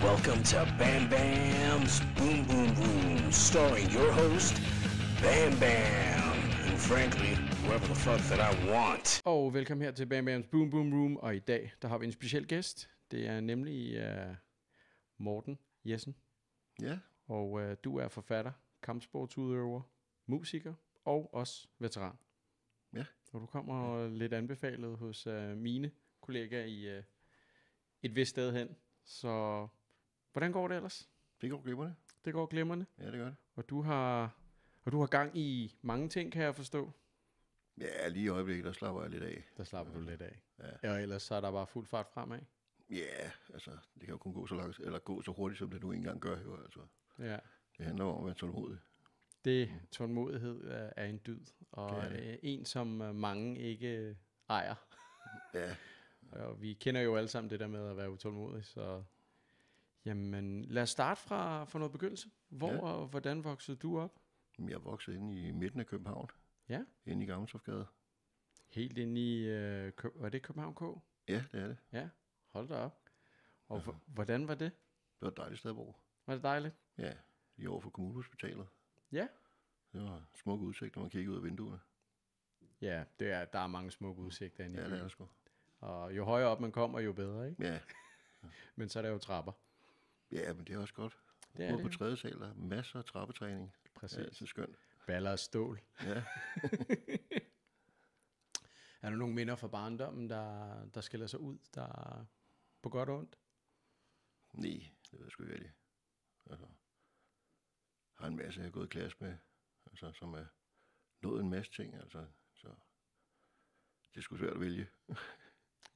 Welcome to Bam Bam's Boom Boom Room, starring your host, Bam Bam, and frankly, whoever the fuck that I want. Og velkommen her til Bam Bam's Boom Boom Room, og i dag, der har vi en speciel gæst. Det er nemlig Morten Jessen. Ja. Og du er forfatter, kampsportsudøver, musiker og også veteran. Ja. Og du kommer lidt anbefalet hos mine kollegaer i et vist sted hen. Så hvordan går det ellers? Det går glimrende. Det går glimrende. Ja, det gør det. Og du har gang i mange ting, kan jeg forstå. Ja, lige i øjeblikket, der slapper jeg lidt af. Der slapper du lidt af. Ja. Og ellers så er der bare fuld fart fremad. Ja, altså, det kan jo kun gå så langt, eller gå så hurtigt, som det nu engang gør, jo, altså. Ja. Det handler om at være tålmodig. Tålmodighed er en dyd, og en som mange ikke ejer. Ja. Og vi kender jo alle sammen det der med at være utålmodig, så jamen, lad os starte fra noget begyndelse. Hvor og hvordan voksede du op? Jeg er vokset inde i midten af København, Ja. inde i Gammelstofgade. Helt inde i, var det København K? Ja, det er det. Ja, hold da op. Og hvordan var det? Det var et dejligt sted at bo. Var det dejligt? Ja, lige over for kommunehospitalet. Ja. Det var smuk udsigt, når man kiggede ud af vinduerne. Ja, der er mange smukke udsigter inde i Ja, det er byen. det sgu. Og jo højere op man kommer, jo bedre, ikke? Ja. Men så er der jo trapper. Ja, men det er også godt. Det er Ude på det. tredje sal, der er masser af trappetræning. Præcis. Ja, det er skønt. Baller af stål. Ja. Er der nogle minder fra barndommen, der skiller sig ud, der er på godt og ondt? Nej, det ved jeg sgu ikke rigtig. Altså, har en masse, jeg har gået i klasse med, altså, som er nået en masse ting, altså, så det er sgu svært at vælge.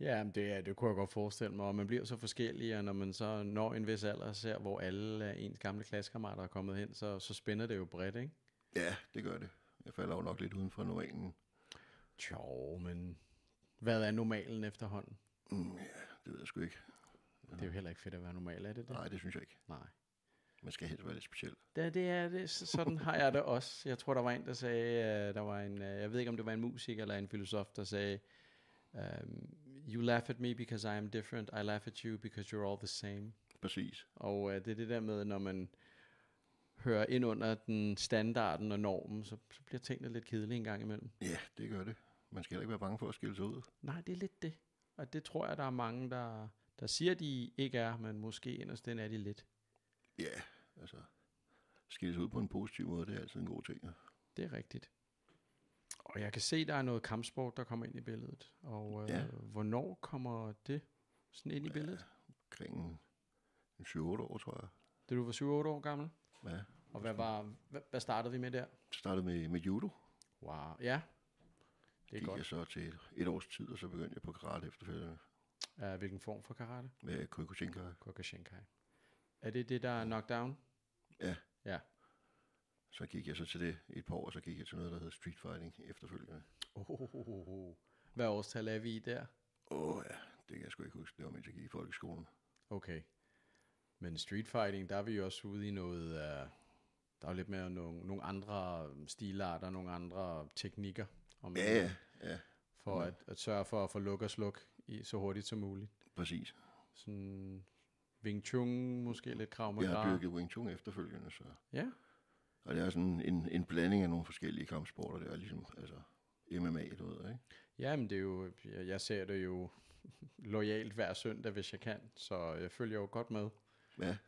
Ja, men det kunne jeg godt forestille mig, og man bliver så forskellig, og når man så når en vis alder og ser, hvor alle ens gamle klassekammerater er kommet hen, så spænder det jo bredt, ikke? Ja, det gør det. Jeg falder jo nok lidt uden for normalen. Jo, men hvad er normalen efterhånden? Ja, det ved jeg sgu ikke. Det er jo heller ikke fedt at være normal, er det det? Nej, det synes jeg ikke. Nej. Man skal helst være lidt speciel. Det er det. Sådan har jeg det også. Jeg tror, der var en, der sagde, jeg ved ikke, om det var en musiker eller en filosof, der sagde, you laugh at me because I am different. I laugh at you because you're all the same. Præcis. Og det er det der med, når man hører ind under den standarden og normen, så bliver tingene lidt kedelige en gang imellem. Ja, det gør det. Man skal heller ikke være bange for at skille sig ud. Nej, det er lidt det. Og det tror jeg, der er mange, der siger, de ikke er, men måske inderst den er de lidt. Ja, altså, skille sig ud på en positiv måde, det er altid en god ting. Ja. Det er rigtigt. Og jeg kan se, der er noget kampsport, der kommer ind i billedet. Og hvornår kommer det sådan ind i billedet? Omkring 7-8 år, tror jeg. Det du var 7-8 år gammel? Ja. Og hvad startede vi med der? Startede med judo. Wow, ja. Det er Gik godt. jeg så til et års tid, og så begyndte jeg på karate efterfølgende. Hvilken form for karate? Med Kyokushinkai. Kyokushinkai. Er det der er knockdown? Ja. Ja. Så gik jeg så til det et par år, og så gik jeg til noget, der hedder street fighting efterfølgende. Hvad årstal er vi i der? Ja, det kan jeg sgu ikke huske. Det var mens jeg gik i folkeskolen. Okay. Men street fighting, der er vi jo også ude i noget, der er jo lidt mere nogle andre stilarter, nogle andre teknikker. Ja. For at sørge for at få luk og sluk i så hurtigt som muligt. Præcis. Sådan Wing Chun, måske lidt Krav Maga. Jeg har dyrket Wing Chun efterfølgende, så... Ja. Og det er sådan en blanding af nogle forskellige kampsporter. Det er ligesom, altså, MMA, du ved, ikke? Ja, men det er jo, jeg ser det jo loyalt hver søndag, hvis jeg kan. Så jeg følger jo godt med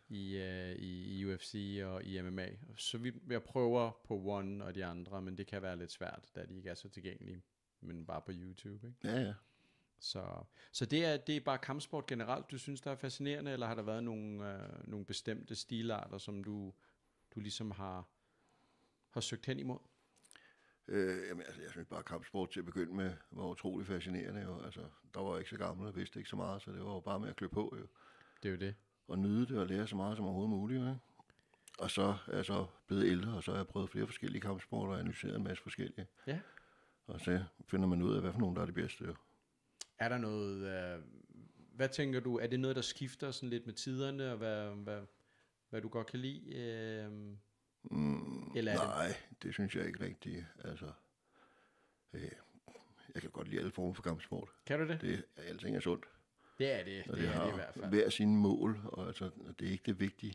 i UFC og i MMA. Så jeg prøver på One og de andre, men det kan være lidt svært, da de ikke er så tilgængelige, men bare på YouTube, ikke? Ja. Så det er bare kampsport generelt, du synes, der er fascinerende, eller har der været nogle bestemte stilarter, som du ligesom har søgt hen imod? Jamen, altså, jeg synes bare, kampsport til at begynde med var utrolig fascinerende. Jo. Altså, der var ikke så gammel og vidste ikke så meget, så det var jo bare med at klø på. Jo. Det er jo det. Og nyde det og lære så meget som overhovedet muligt. Ikke? Og så er jeg så blevet ældre, og så har jeg prøvet flere forskellige kampsporter og analyseret en masse forskellige. Ja. Og så finder man ud af, hvad for nogen, der er det bedste. Jo. Er der noget, hvad tænker du, er det noget, der skifter sådan lidt med tiderne, og hvad du godt kan lide? Eller nej, det synes jeg ikke rigtigt. Altså, jeg kan godt lide alle former for kampsport. Kan du det? Alting er sundt. Det er det, det er det i hvert fald. Hver sine mål, og altså, det er ikke det vigtige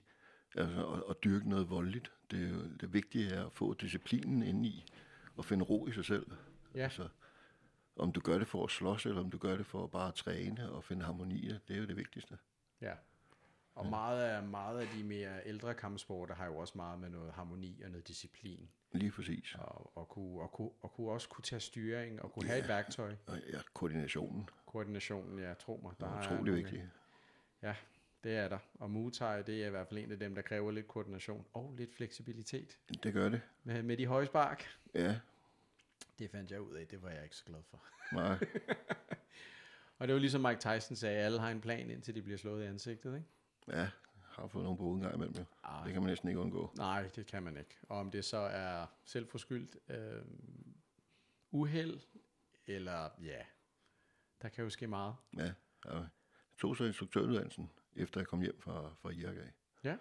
altså, at dyrke noget voldeligt. Det vigtige er at få disciplinen inde i, og finde ro i sig selv. Ja. Altså, om du gør det for at slås, eller om du gør det for bare at træne og finde harmoni, det er jo det vigtigste. Ja. Og meget af de mere ældre kampsporter har jo også meget med noget harmoni og noget disciplin. Lige præcis. Og kunne også kunne tage styring og kunne have et værktøj. Ja, koordinationen. Koordinationen, ja, tro mig. Det er utrolig vigtigt. Ja, det er der. Og Muay Thai, det er i hvert fald en af dem, der kræver lidt koordination og lidt fleksibilitet. Det gør det. Med de høje spark. Ja. Det fandt jeg ud af, det var jeg ikke så glad for. Nej. Og det var ligesom Mike Tyson sagde, alle har en plan, indtil de bliver slået i ansigtet, ikke? Ja, har fået nogle på en gang imellem. Det kan man næsten ikke undgå. Nej, det kan man ikke. Og om det så er selvforskyldt, uheld, eller ja, der kan jo ske meget. Ja, jeg tog så instruktøruddannelsen, efter jeg kom hjem fra Irak af. Ja,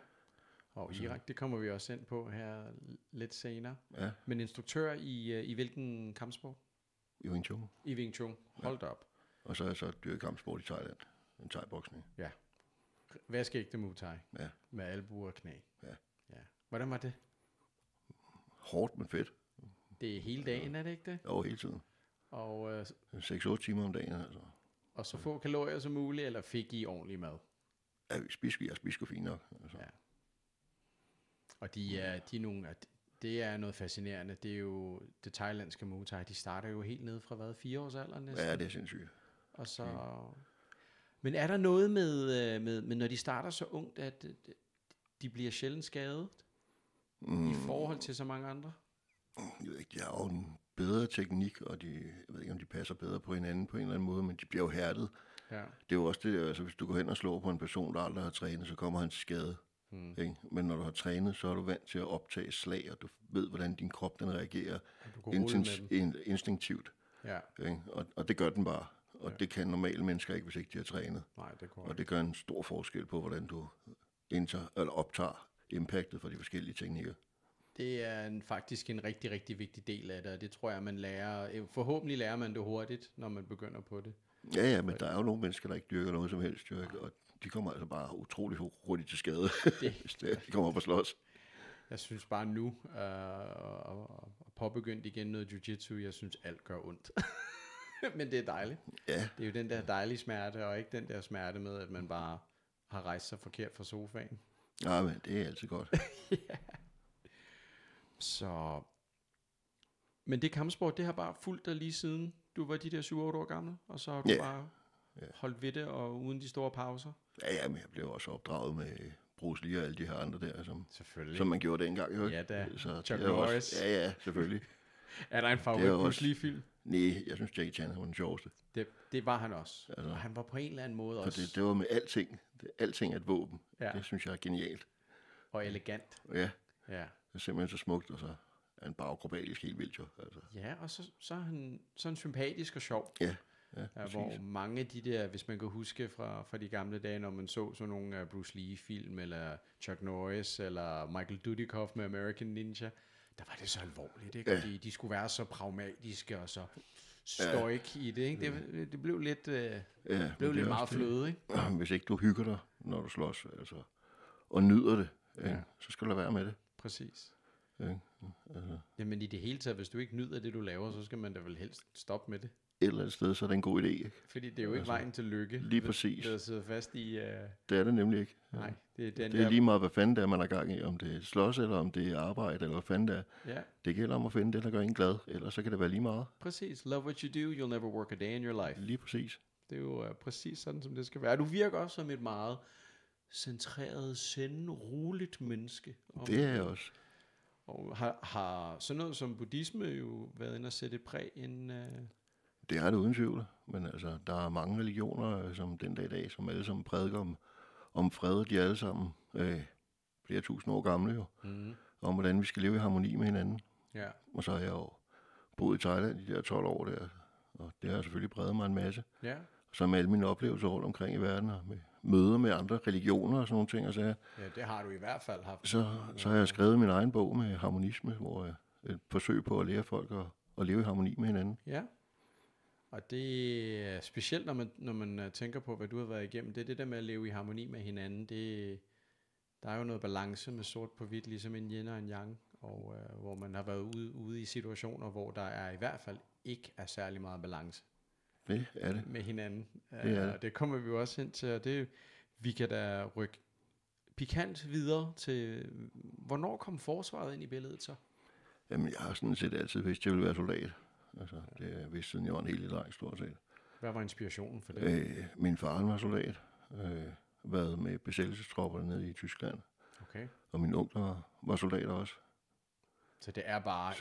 og Irak, det kommer vi også ind på her lidt senere. Ja. Men instruktør i hvilken kampsport? I Wing Chun. I Wing Chun, hold da op. Og så er jeg så dyrket kampsport i Thailand, en thai-boksning. Ja. Vaskægte Muay Thai. Ja. Med albuer og knæ. Ja. Hvordan var det? Hårdt, men fedt. Det er hele dagen, er det ikke det? Jo, hele tiden. Og 6-8 timer om dagen, altså. Og så få kalorier som muligt, eller fik I ordentlig mad? Ja, vi spiser sgu fint nok. Altså. Ja. Og de er nogle, det er noget fascinerende. Det er jo det thailandske Muay Thai. De starter jo helt nede fra 4 års alder næsten. Ja, det er sindssygt. Og så... Men er der noget med når de starter så ungt, at de bliver sjældent skadet i forhold til så mange andre? Jeg ved ikke, de har jo en bedre teknik, og jeg ved ikke, om de passer bedre på hinanden på en eller anden måde, men de bliver jo hærdet. Ja. Det er jo også det, altså hvis du går hen og slår på en person, der aldrig har trænet, så kommer han til skade. Ikke? Men når du har trænet, så er du vant til at optage slag, og du ved, hvordan din krop den reagerer instinktivt. Ja. Ikke? Og det gør den bare. Og det kan normale mennesker ikke, hvis ikke de har trænet. Nej, det går. Og det gør en stor forskel på, hvordan du optager impactet for de forskellige teknikker. Det er faktisk en rigtig, rigtig vigtig del af det, og det tror jeg, man lærer. Forhåbentlig lærer man det hurtigt, når man begynder på det. Ja, men der er jo nogle mennesker, der ikke dyrker noget som helst styrke, og de kommer altså bare utrolig hurtigt til skade, hvis de kommer op og slås. Jeg synes bare nu, at påbegyndt igen noget jiu-jitsu, jeg synes alt gør ondt. Men det er dejligt. Ja. Det er jo den der dejlige smerte, og ikke den der smerte med, at man bare har rejst sig forkert fra sofaen. Ja, men det er altid godt. Ja. Så... Men det kampsport, det har bare fulgt dig lige siden du var de der 7-8 år gammel, og så har du bare holdt ved det, og uden de store pauser. Ja, men jeg blev også opdraget med Bruce Lee og alle de her andre der, som man gjorde dengang. Jo. Ja, da. Så Chuck Norris. Også, ja, selvfølgelig. Er der en favorit Bruce Lee-film? Nej, jeg synes Jackie Chan var den sjoveste. Det var han også. Altså, og han var på en eller anden måde også. Det var med alting. Alting er et våben. Ja. Det synes jeg er genialt. Og elegant. Ja. Det er simpelthen så smukt, og så er han bare akrobalisk helt vildt jo. Altså. Ja, og så er han sympatisk og sjov. Ja, hvor mange af de der, hvis man kan huske fra de gamle dage, når man så sådan nogle Bruce Lee-film, eller Chuck Norris, eller Michael Dudikoff med American Ninja, der var det så alvorligt, ikke? Ja. De skulle være så pragmatiske og så stoik i det, ikke? Det blev lidt, blev lidt meget fløde, ikke? Hvis ikke du hygger dig, når du slås, altså, og nyder det, så skal du lade være med det. Præcis. Altså. Jamen i det hele taget, hvis du ikke nyder det, du laver, så skal man da vel helst stoppe med det. Et eller andet sted, så er det en god idé, ikke? Fordi det er jo ikke vejen til lykke. Lige præcis. Det sidder fast i... Det er det nemlig ikke. Nej, det er lige meget, hvad fanden det er, man er gang i. Om det er slås, eller om det er arbejde, eller hvad fanden det er. Ja. Det gælder om at finde det, der gør en glad. Ellers så kan det være lige meget. Præcis. Love what you do, you'll never work a day in your life. Lige præcis. Det er jo præcis sådan, som det skal være. Du virker også som et meget centreret, roligt menneske. Det er jeg også. Og har sådan noget som buddhisme jo været inde og sætte et præg ind... Det er det uden tvivl, men altså, der er mange religioner, som den dag i dag, som alle sammen prædiker om fred, de er alle sammen flere tusind år gamle jo, om hvordan vi skal leve i harmoni med hinanden. Ja. Og så har jeg jo boet i Thailand i de der 12 år der, og det har selvfølgelig præget mig en masse. Ja. Og så med alle mine oplevelser rundt omkring i verden, og med møder med andre religioner og sådan nogle ting, og så ja, det har du i hvert fald haft. Så har jeg skrevet min egen bog med harmonisme, hvor jeg et forsøg på at lære folk at leve i harmoni med hinanden. Ja. Og det er specielt, når man tænker på, hvad du har været igennem. Det er det der med at leve i harmoni med hinanden. Der er jo noget balance med sort på hvidt, ligesom en yin og en yang. Og hvor man har været ude i situationer, hvor der er i hvert fald ikke er særlig meget balance. Det er det. Med hinanden. Det det kommer vi jo også hen til, og vi kan da rykke pikant videre til, hvornår kom forsvaret ind i billedet så? Jamen, jeg har sådan set altid vidst, at jeg ville være soldat. Altså, det har jeg vidst, siden jeg var en helt dreng, stort set. Hvad var inspirationen for det? Min far var soldat. Været med besættelsestropper nede i Tyskland. Okay. Og min onkel var soldat også. Så det er bare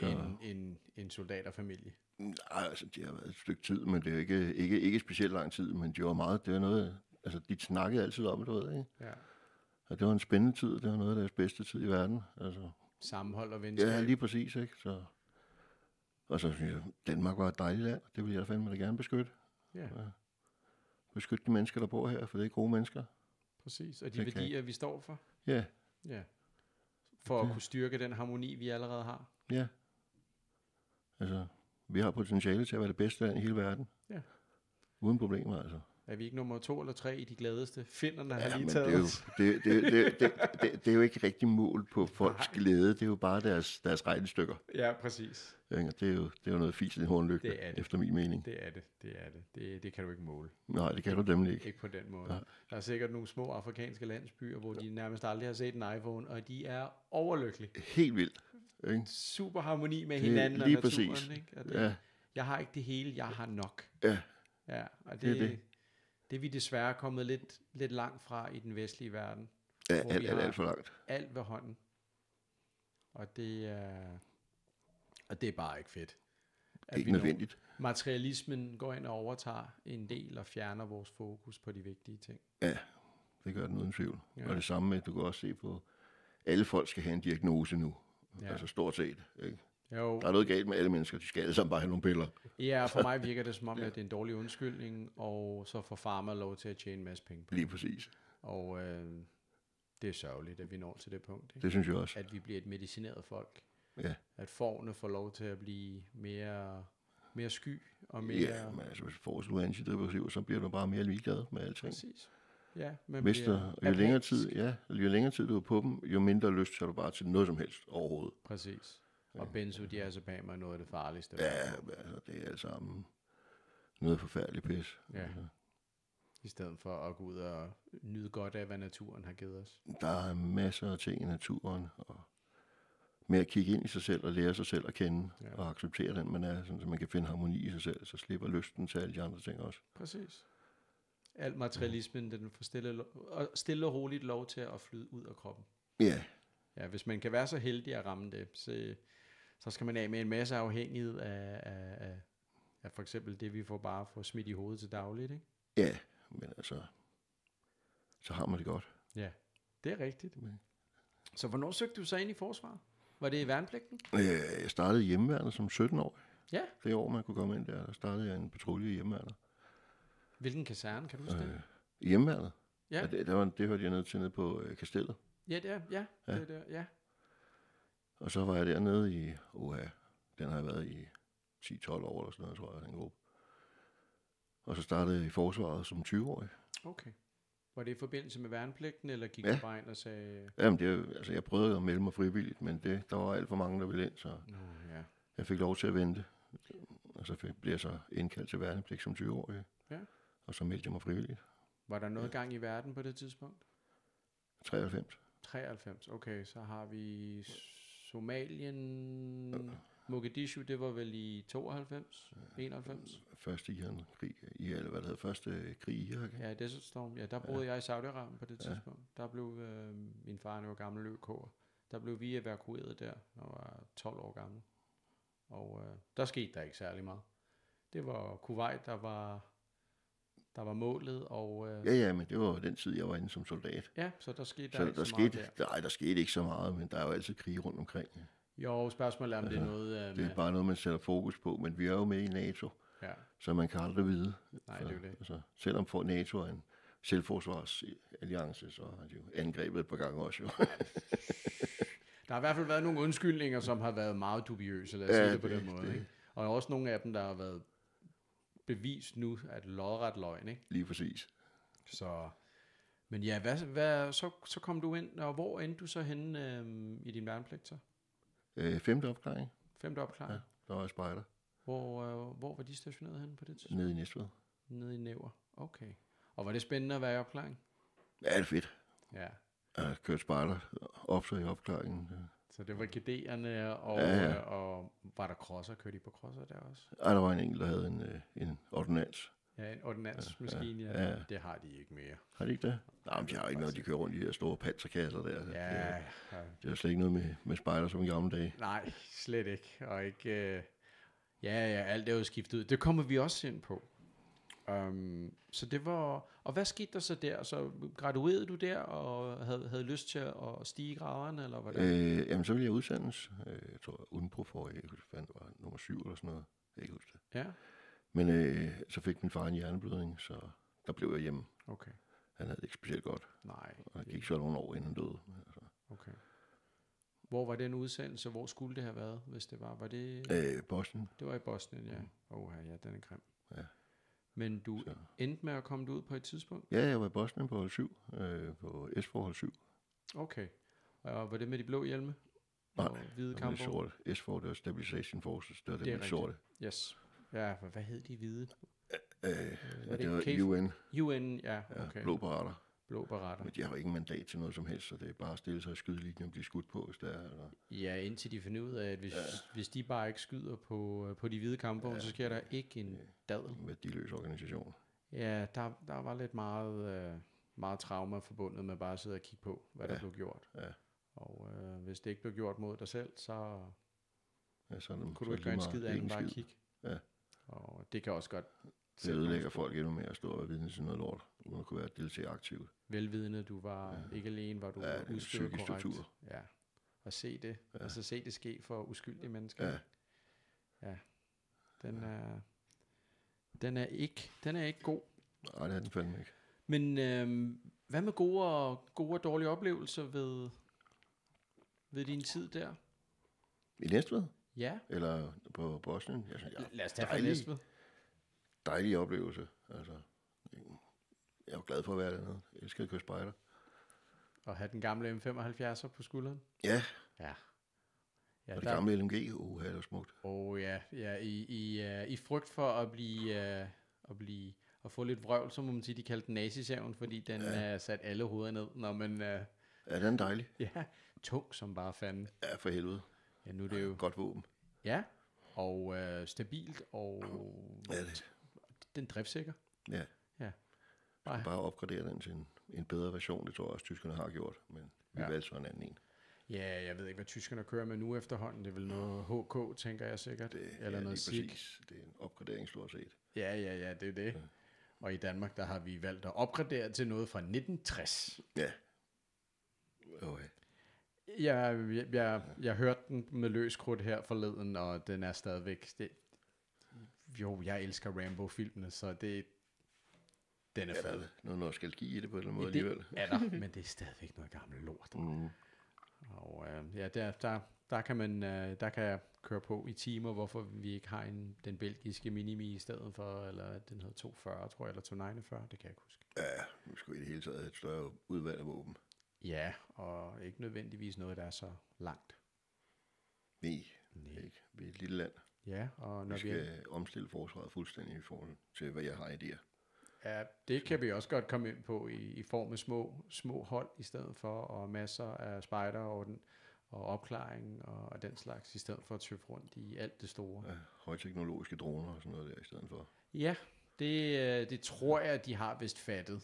en soldaterfamilie? Nej, altså, de har været et stykke tid, men det er jo ikke specielt lang tid, men de var meget, det var noget, altså, de snakkede altid om det, du ved, ikke? Ja. Og det var en spændende tid, det var noget af deres bedste tid i verden, altså. Sammenhold og venskab. Ja, lige præcis, ikke? Og så synes jeg, Danmark var et dejligt land, det vil jeg da fandme da gerne beskytte. Ja. Beskytte de mennesker, der bor her, for det er gode mennesker. Præcis, og de værdier, vi står for. Ja. Ja. For at kunne styrke den harmoni, vi allerede har. Ja. Altså, vi har potentiale til at være det bedste land i hele verden. Ja. Uden problemer, altså. Er vi ikke nummer 2 eller 3 i de gladeste? Finnerne har lige taget det er jo ikke rigtig mål på folks glæde. Det er jo bare deres regnestykker. Ja, præcis. Det er jo noget fis i hornlygte, efter min mening. Det er det. Det kan du ikke måle. Nej, det kan du nemlig ikke. Ikke på den måde. Ja. Der er sikkert nogle små afrikanske landsbyer, hvor de nærmest aldrig har set en iPhone, og de er overlykkelige. Helt vildt. Ikke? Super harmoni med hinanden og naturen. Præcis. Ikke? Jeg har ikke det hele, jeg har nok. Ja. Ja, og det er vi desværre kommet lidt langt fra i den vestlige verden. Ja, alt for langt. Alt ved hånden. Og det er bare ikke fedt. Ikke nødvendigt. Materialismen går ind og overtager en del og fjerner vores fokus på de vigtige ting. Ja, det gør den uden tvivl. Ja. Og det samme med, at du kan også se på, alle folk skal have en diagnose nu. Ja. Altså stort set, ikke? Jo. Der er noget galt med alle mennesker, de skal alle sammen bare have nogle piller. Ja, for mig virker det som om, at det er en dårlig undskyldning, og så får farmer lov til at tjene en masse penge på. Lige præcis. Og det er sørgeligt, at vi når til det punkt. Ikke? Det synes jeg også. At vi bliver et medicineret folk. Ja. At fårene får lov til at blive mere sky og mere... Ja, men altså hvis du er antidepressiv, så bliver du bare mere ligeglad med alting. Præcis. Ja, men jo længere tid du er på dem, jo mindre lyst har du bare til noget som helst overhovedet. Præcis. Og benzodiazepam er noget af det farligste. Ja, altså, det er alt sammen noget forfærdeligt pis. Ja. Altså. I stedet for at gå ud og nyde godt af, hvad naturen har givet os. Der er masser af ting i naturen, og med at kigge ind i sig selv og lære sig selv at kende, og acceptere den, man er, sådan, så man kan finde harmoni i sig selv, så slipper lysten til alle de andre ting også. Præcis. Al materialismen, den får stille og roligt lov til at flyde ud af kroppen. Ja. Ja, hvis man kan være så heldig at ramme det, så skal man af med en masse afhængighed af for eksempel det, vi får smidt i hovedet til dagligt, ikke? Ja, men altså, så har man det godt. Ja, det er rigtigt. Så hvornår søgte du så ind i forsvaret? Var det i værnepligten? Jeg startede i hjemmeværnet som 17-årig. Ja. Det år, man kunne komme ind der startede jeg en patrulje i hjemmeværnet. Hvilken kaserne, kan du huske det? Hjemmeværnet? Ja. Det hørte jeg nede på Kastellet. Ja, det er. Ja, det er der, ja. Og så var jeg dernede i, den har jeg været i 10-12 år eller sådan noget, tror jeg, den gruppe. Og så startede jeg i forsvaret som 20-årig. Okay. Var det i forbindelse med værnepligten, eller gik du bare ind og sagde... Jamen, jeg prøvede at melde mig frivilligt, men der var alt for mange, der ville ind, så jeg fik lov til at vente. Og så blev jeg så indkaldt til værnepligt som 20-årig. Ja. Og så meldte jeg mig frivilligt. Var der noget gang i verden på det tidspunkt? 93. 93, okay. Så har vi Somalien... Mogadishu, det var vel i 92, 91? Første krig i Irak. Ja, Desert Storm. Ja, der boede jeg i Saudi-Arabien på det tidspunkt. Der blev min far, han var gammel ØK'er. Der blev vi evakueret der, når jeg var 12 år gammel. Og der skete der ikke særlig meget. Det var Kuwait, der var målet. Og, ja, men det var den tid, jeg var inde som soldat. Ja, så der skete ikke så meget der. Nej, der skete ikke så meget, men der er jo altid krig rundt omkring. Jo, spørgsmålet er, om det er noget... det er bare noget, man sætter fokus på, men vi er jo med i NATO, så man kan aldrig vide. Nej, det er jo det. Altså, selvom for NATO er en selvforsvarsalliance, så har de jo angrebet et par gange også. Jo. Der har i hvert fald været nogle undskyldninger, som har været meget dubiøse, lad os sige det på den måde. Ikke? Og også nogle af dem, der har været bevist nu, at lodret løgn, ikke? Lige præcis. Så, men ja, så kom du ind, og hvor endte du så henne i din værnepligt så? 5. opklaring. 5. opklaring? Ja, der var jeg spejder. Hvor var de stationeret henne på det tidspunkt? Nede i Næstved. Nede i Næver, okay. Og var det spændende at være i opklaring? Ja, det er fedt. Ja. Jeg kørte spejder op så i opklaringen. Så det var GD'erne, og var der crosser? Kørte de på crosser der også? Ej, der var en enkelt, der havde en ordinans. Ja, en ordinansmaskine, ja. Det har de ikke mere. Har de ikke det? Nej, men de har ikke noget, de kører rundt i de her store panserkasser der. Ja. Det er slet ikke noget med spejder som i gamle dage. Nej, slet ikke. Og ikke... Ja, alt er jo skiftet ud. Det kommer vi også ind på. Så det var... Og hvad skete der så der? Så graduerede du der, og havde lyst til at stige i graderne, eller hvordan? Jamen, så ville jeg udsendes. Jeg tror, udenpro for, jeg fandt, var nummer 7 eller sådan noget. Jeg kan ikke huske det. Ja. Men så fik min far en hjerneblødning, så der blev jeg hjemme. Okay. Han havde det ikke specielt godt. Nej. Og det gik så nogle år, inden han døde. Altså. Okay. Hvor var den udsendelse? Hvor skulle det have været, hvis det var? Var det... Bosnien. Det var i Bosnien, ja. Ja, den er grim. Ja. Men du endte med at komme ud på et tidspunkt? Ja, jeg var i Bosnien på hold 7. På S-forhold 7. Okay. Og var det med de blå hjelme? Nej, hvide det var de sorte. S-forhold, det var Stabilization Forces. Det var det med de sorte. Yes. Ja, hvad hed de hvide? Det var UN. UN, ja, okay. Blå barater. Blå barater. Men de har jo ikke mandat til noget som helst, så det er bare at stille sig i skydelinjen og blive skudt på, hvis der er... Eller... Ja, indtil de finder ud af, at hvis de bare ikke skyder på de hvide kampvogne, så sker der ikke en dadel. Med de løse organisation. Ja, der var lidt meget trauma forbundet med bare at sidde og kigge på, hvad der blev gjort. Ja. Og hvis det ikke blev gjort mod dig selv, så kunne du så ikke gøre en skid andet end bare at kigge. Ja. Og det kan også godt... Det ødelægger folk endnu mere at stå og være vidne til noget lort, uden at kunne være deltage aktivt. Velvidende, du var ikke alene, var du udstyret korrekt. Struktur. Ja, og se det. Ja. Altså se det ske for uskyldige mennesker. Ja. Ja. Den er ikke god. Nej, det er den fandme ikke. Men hvad med gode og dårlige oplevelser ved din tid der? I Næstved? Ja. Eller på Bosnien? Lad os tage fra Næstved. Dejlig oplevelse. Altså, jeg er jo glad for at være dernede. Jeg elsker at køre spejder. Og have den gamle M75'er på skulderen? Ja. Ja. Og det gamle LMG, det var smukt. I frygt for at få lidt vrøvl, så må man sige, de kaldte den nazisaven, fordi den sat alle hoveder ned. Ja, den er dejlig. Ja, tung som bare fanden. Ja, for helvede. Ja, nu er det jo... Godt våben. Ja, og stabilt, og den driftsikker. Ja. Ja. Bare opgradere den til en bedre version, det tror jeg også, tyskerne har gjort, men vi valgte så en anden en. Ja, jeg ved ikke, hvad tyskerne kører med nu efterhånden. Det er vel noget HK, tænker jeg sikkert. Eller noget SIG. Det er en opgradering, stort set. Ja, det er det. Ja. Og i Danmark, der har vi valgt at opgradere til noget fra 1960. Ja. Okay. Jeg hørte den med løs krudt her forleden, og den er stadigvæk... jeg elsker Rambo-filmene, så den er fed. Noget nostalgi i det på en eller anden måde alligevel. Ja, men det er stadigvæk noget gammelt lort. Og der kan jeg køre på i timer, hvorfor vi ikke har den belgiske Minimi i stedet for, eller den hedder 240, tror jeg, eller 249, det kan jeg ikke huske. Ja, vi skulle i det hele taget have et større udvalg af våben. Ja, og ikke nødvendigvis noget, der er så langt. Nej. Ikke. Vi er et lille land. Ja, og når vi skal omstille forsvaret fuldstændig i forhold til, hvad jeg har idéer. Ja, det kan vi også godt komme ind på i form af små hold i stedet for, og masser af spejder og opklaring og den slags, i stedet for at tøffe rundt i alt det store. Ja, højteknologiske droner og sådan noget der i stedet for. Ja, det tror jeg, de har vist fattet,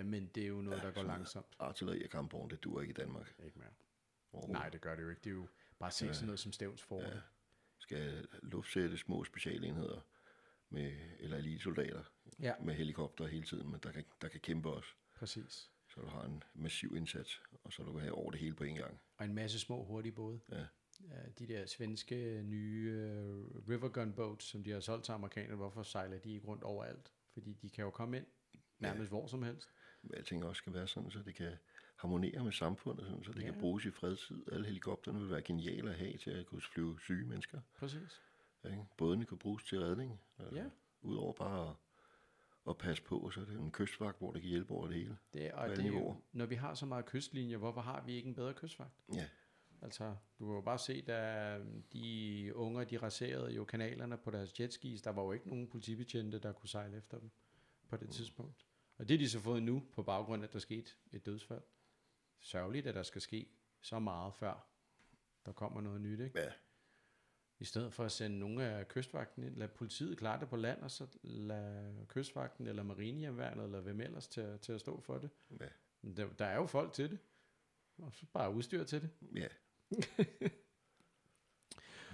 men det er jo noget, der går langsomt. Artilleri og kampvogne, det duer ikke i Danmark. Ikke mere. Nej, det gør det jo ikke. Det er jo bare set sådan noget som stævnsforhold. Ja. Skal luftsætte små specialenheder eller elitesoldater med helikopter hele tiden, men der kan kæmpe også. Præcis. Så du har en massiv indsats, og så du kan have over det hele på en gang. Og en masse små hurtige både. Ja. De der svenske nye river gun boats, som de har solgt til amerikanerne, hvorfor sejler de ikke rundt overalt? Fordi de kan jo komme ind nærmest hvor som helst. Men jeg tænker også skal være sådan, så det kan harmonere med samfundet, sådan, så det kan bruges i fredstid. Alle helikopterne vil være geniale at have til at kunne flyve syge mennesker. Præcis. Ja, bådene kan bruges til redning. Altså. Ja, Udover bare at passe på, så er det en kystvagt, hvor der kan hjælpe over det hele. Når vi har så meget kystlinje, hvorfor har vi ikke en bedre kystvagt? Ja. Altså, du kan jo bare se, da de unger, de raserede jo kanalerne på deres jetskis. Der var jo ikke nogen politibetjente, der kunne sejle efter dem på det tidspunkt. Og det er de så fået nu, på baggrund af, at der skete et dødsfald. Sørgeligt, at der skal ske så meget, før der kommer noget nyt, ikke? Ja. I stedet for at sende nogle af kystvagten ind, lad politiet klare det på land, og så lad kystvagten eller marinehjemværnet, eller hvem ellers til at stå for det. Ja. Der er jo folk til det. Og så bare udstyr til det. Ja.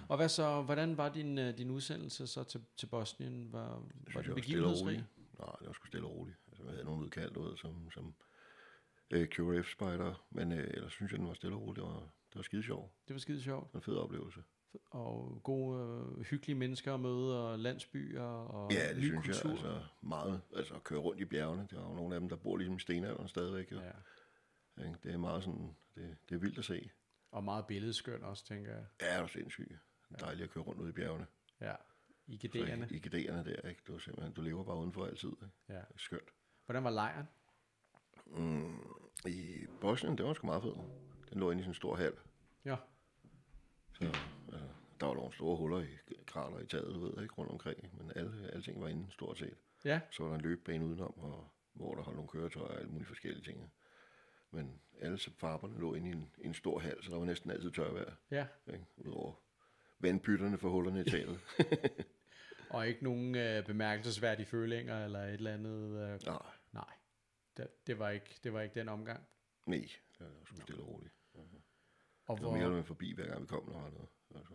Og hvad så, hvordan var din udsendelse så til Bosnien? Var det begivenhedsrig? Nej, det var sgu stille og roligt. Altså, jeg havde nogle udkaldt ud som QRF-spejder, men ellers synes jeg, den var stille og roligt. Det var skide sjovt. Det var skide sjovt. En fed oplevelse. Og gode, hyggelige mennesker at møde, og landsbyer, og ja, det ny synes kultur. jeg altså meget. Altså at køre rundt i bjergene. Der er jo nogle af dem, der bor ligesom i stenalderen stadigvæk. Jo. Ja. Det er meget sådan, det er vildt at se. Og meget billedskøn også, tænker jeg. Ja, det er sindssygt. Dejligt at køre rundt ude i bjergene. Ja, i gederne. I gederne der, ikke? Du lever bare udenfor altid. Ikke? Ja. Det er skønt. Hvordan var lejren? I Bosnien, det var sgu meget fedt. Den lå inde i sådan en stor hal. Ja. Så altså, der var nogle store huller i krater i taget, du ved, ikke, rundt omkring. Men alting var inde stort set. Ja. Så var der en løbebane udenom, og hvor der holdt nogle køretøjer og alle mulige forskellige ting. Men alle farberne lå inde i en stor hal, så der var næsten altid tørvejr. Ja. Ikke? Udover vandpytterne for hullerne i taget. Og ikke nogen bemærkelsesværdige følinger eller et eller andet? Nej. Det var ikke den omgang? Nej, det var sgu stille og roligt. Og det var mere med forbi, hver gang vi kom, der var noget. Altså,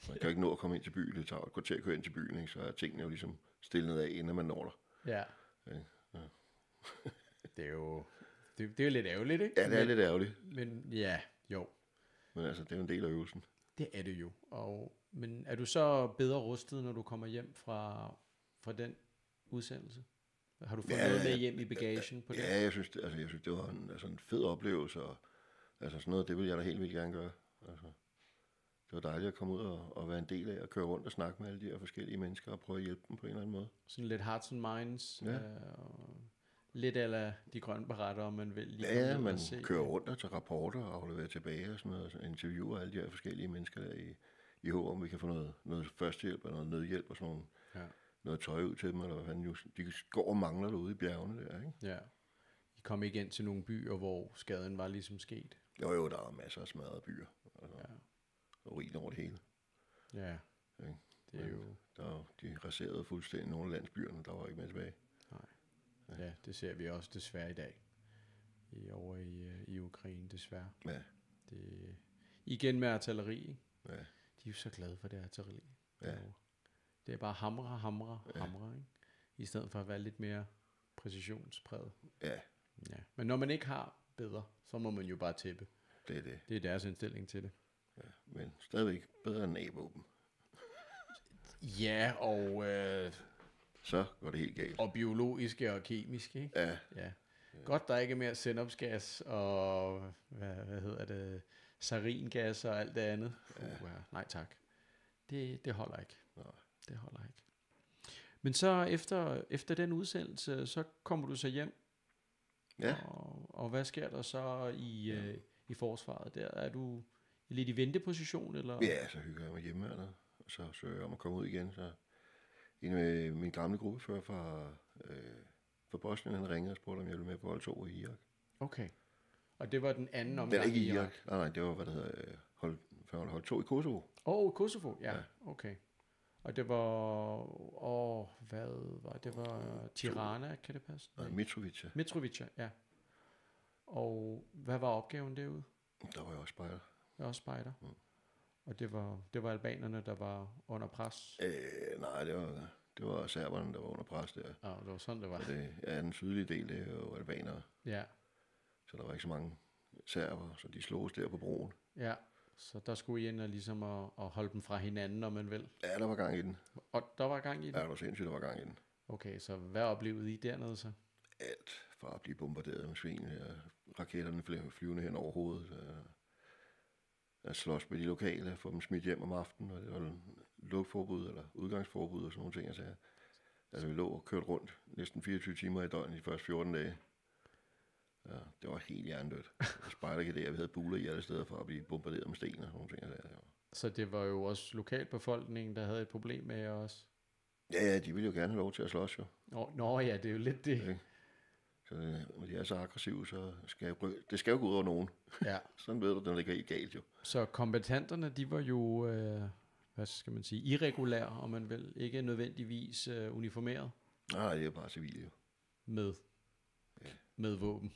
man kan ikke nå at komme ind til byen. Det tager et kvarter at køre ind til byen, ikke? Så er tingene jo ligesom stillet af, inden man når der. Ja. Ja. Det er jo lidt ærgerligt, ikke? Ja, det er lidt ærgerligt. Men ja, jo. Men altså, det er jo en del af øvelsen. Det er det jo. Men er du så bedre rustet, når du kommer hjem fra den udsendelse? Har du fået noget med hjem i bagagen på det? Ja, jeg synes, det var en fed oplevelse, og altså sådan noget, det ville jeg da helt vildt gerne gøre. Altså, det var dejligt at komme ud og være en del af, at køre rundt og snakke med alle de her forskellige mennesker, og prøve at hjælpe dem på en eller anden måde. Sådan lidt hearts and minds, ja. Lidt eller de grønne beretter, om man vil lige ja, man kører rundt og tager rapporter og afleverer tilbage og sådan noget, og interviewer alle de her forskellige mennesker der i håb om, vi kan få noget førstehjælp og noget nødhjælp og sådan noget tøj ud til dem, eller hvad fanden just. De går og mangler derude i bjergene der, ikke? Ja. I kom ikke ind til nogle byer, hvor skaden var ligesom sket? Jo, der er masser af smadrede byer. Altså, og ruin over det hele. Ja. Okay. Det er jo... De raserede fuldstændig nogle af landsbyerne, der var ikke mere tilbage. Nej. Ja, det ser vi også desværre i dag. Over i Ukraine, desværre. Ja. Det, igen med artilleri, ikke? Ja. De er jo så glade for det artilleri. Ja. Det er bare hamre, ikke? I stedet for at være lidt mere præcisionspræget. Ja. Men når man ikke har bedre, så må man jo bare tæppe. Det er det. Det er deres indstilling til det. Ja, men stadigvæk bedre end A-våben. Ja, og... så går det helt galt. Og biologiske og kemiske, ikke? Ja. Godt, der ikke er mere sennepsgas og, hvad hedder det, saringas og alt det andet. Nej tak. Det holder ikke. Nej. Det holder ikke. Men så efter den udsendelse, så kommer du så hjem. Ja. Og hvad sker der så i forsvaret der? Er du lidt i venteposition, eller? Ja, så hygger jeg mig hjemme, og så søger jeg om at komme ud igen, så... En af min gamle gruppefører fra Bosnien, han ringede og spurgte, om jeg ville med på hold 2 i Irak. Okay. Og det var den anden omgang? Det er ikke i Irak. Nej, det var, hvad det hedder, hold 2 i Kosovo. Kosovo, ja. Okay. Og det var, hvad var det? Det var Tirana, kan det passe? Nej, Mitrovica, ja. Og hvad var opgaven derude? Der var jeg også spejder. Og det var albanerne, der var under pres? Nej, det var serberne, der var under pres der. Ja, det var sådan, det var. Den sydlige del, det er jo albanere. Ja. Så der var ikke så mange serber, så de sloges der på broen. Ja, så der skulle I ind og ligesom at holde dem fra hinanden, om man vil. Ja, der var gang i den. Og der var gang i den? Ja, der var sindssygt, der var gang i den. Okay, så hvad oplevede I dernede så? Alt fra at blive bombarderet med svin, raketterne flyvende hen over hovedet, at slås med de lokale, få dem smidt hjem om aftenen, og det var lugtforbud eller udgangsforbud og sådan nogle ting. Altså, Altså, vi lå og kørte rundt næsten 24 timer i døgnet de første 14 dage. Ja, det var helt hjernedødt. Spejdergeværer, vi havde buler i alle steder for at blive bombarderet med sten og sådan nogle ting. Så det var jo også lokalbefolkningen, der havde et problem med jer også? Ja, de ville jo gerne have lov til at slås, jo. Nå ja, det er jo lidt det. Okay. Så når de er så aggressive, så det skal jo gå ud over nogen. Ja. Sådan ved du, den ligger helt galt, jo. Så kombatanterne, de var jo, hvad skal man sige, irregulære, om man vil. Ikke nødvendigvis uniformeret. Nej, det er bare civile, jo. Med våben.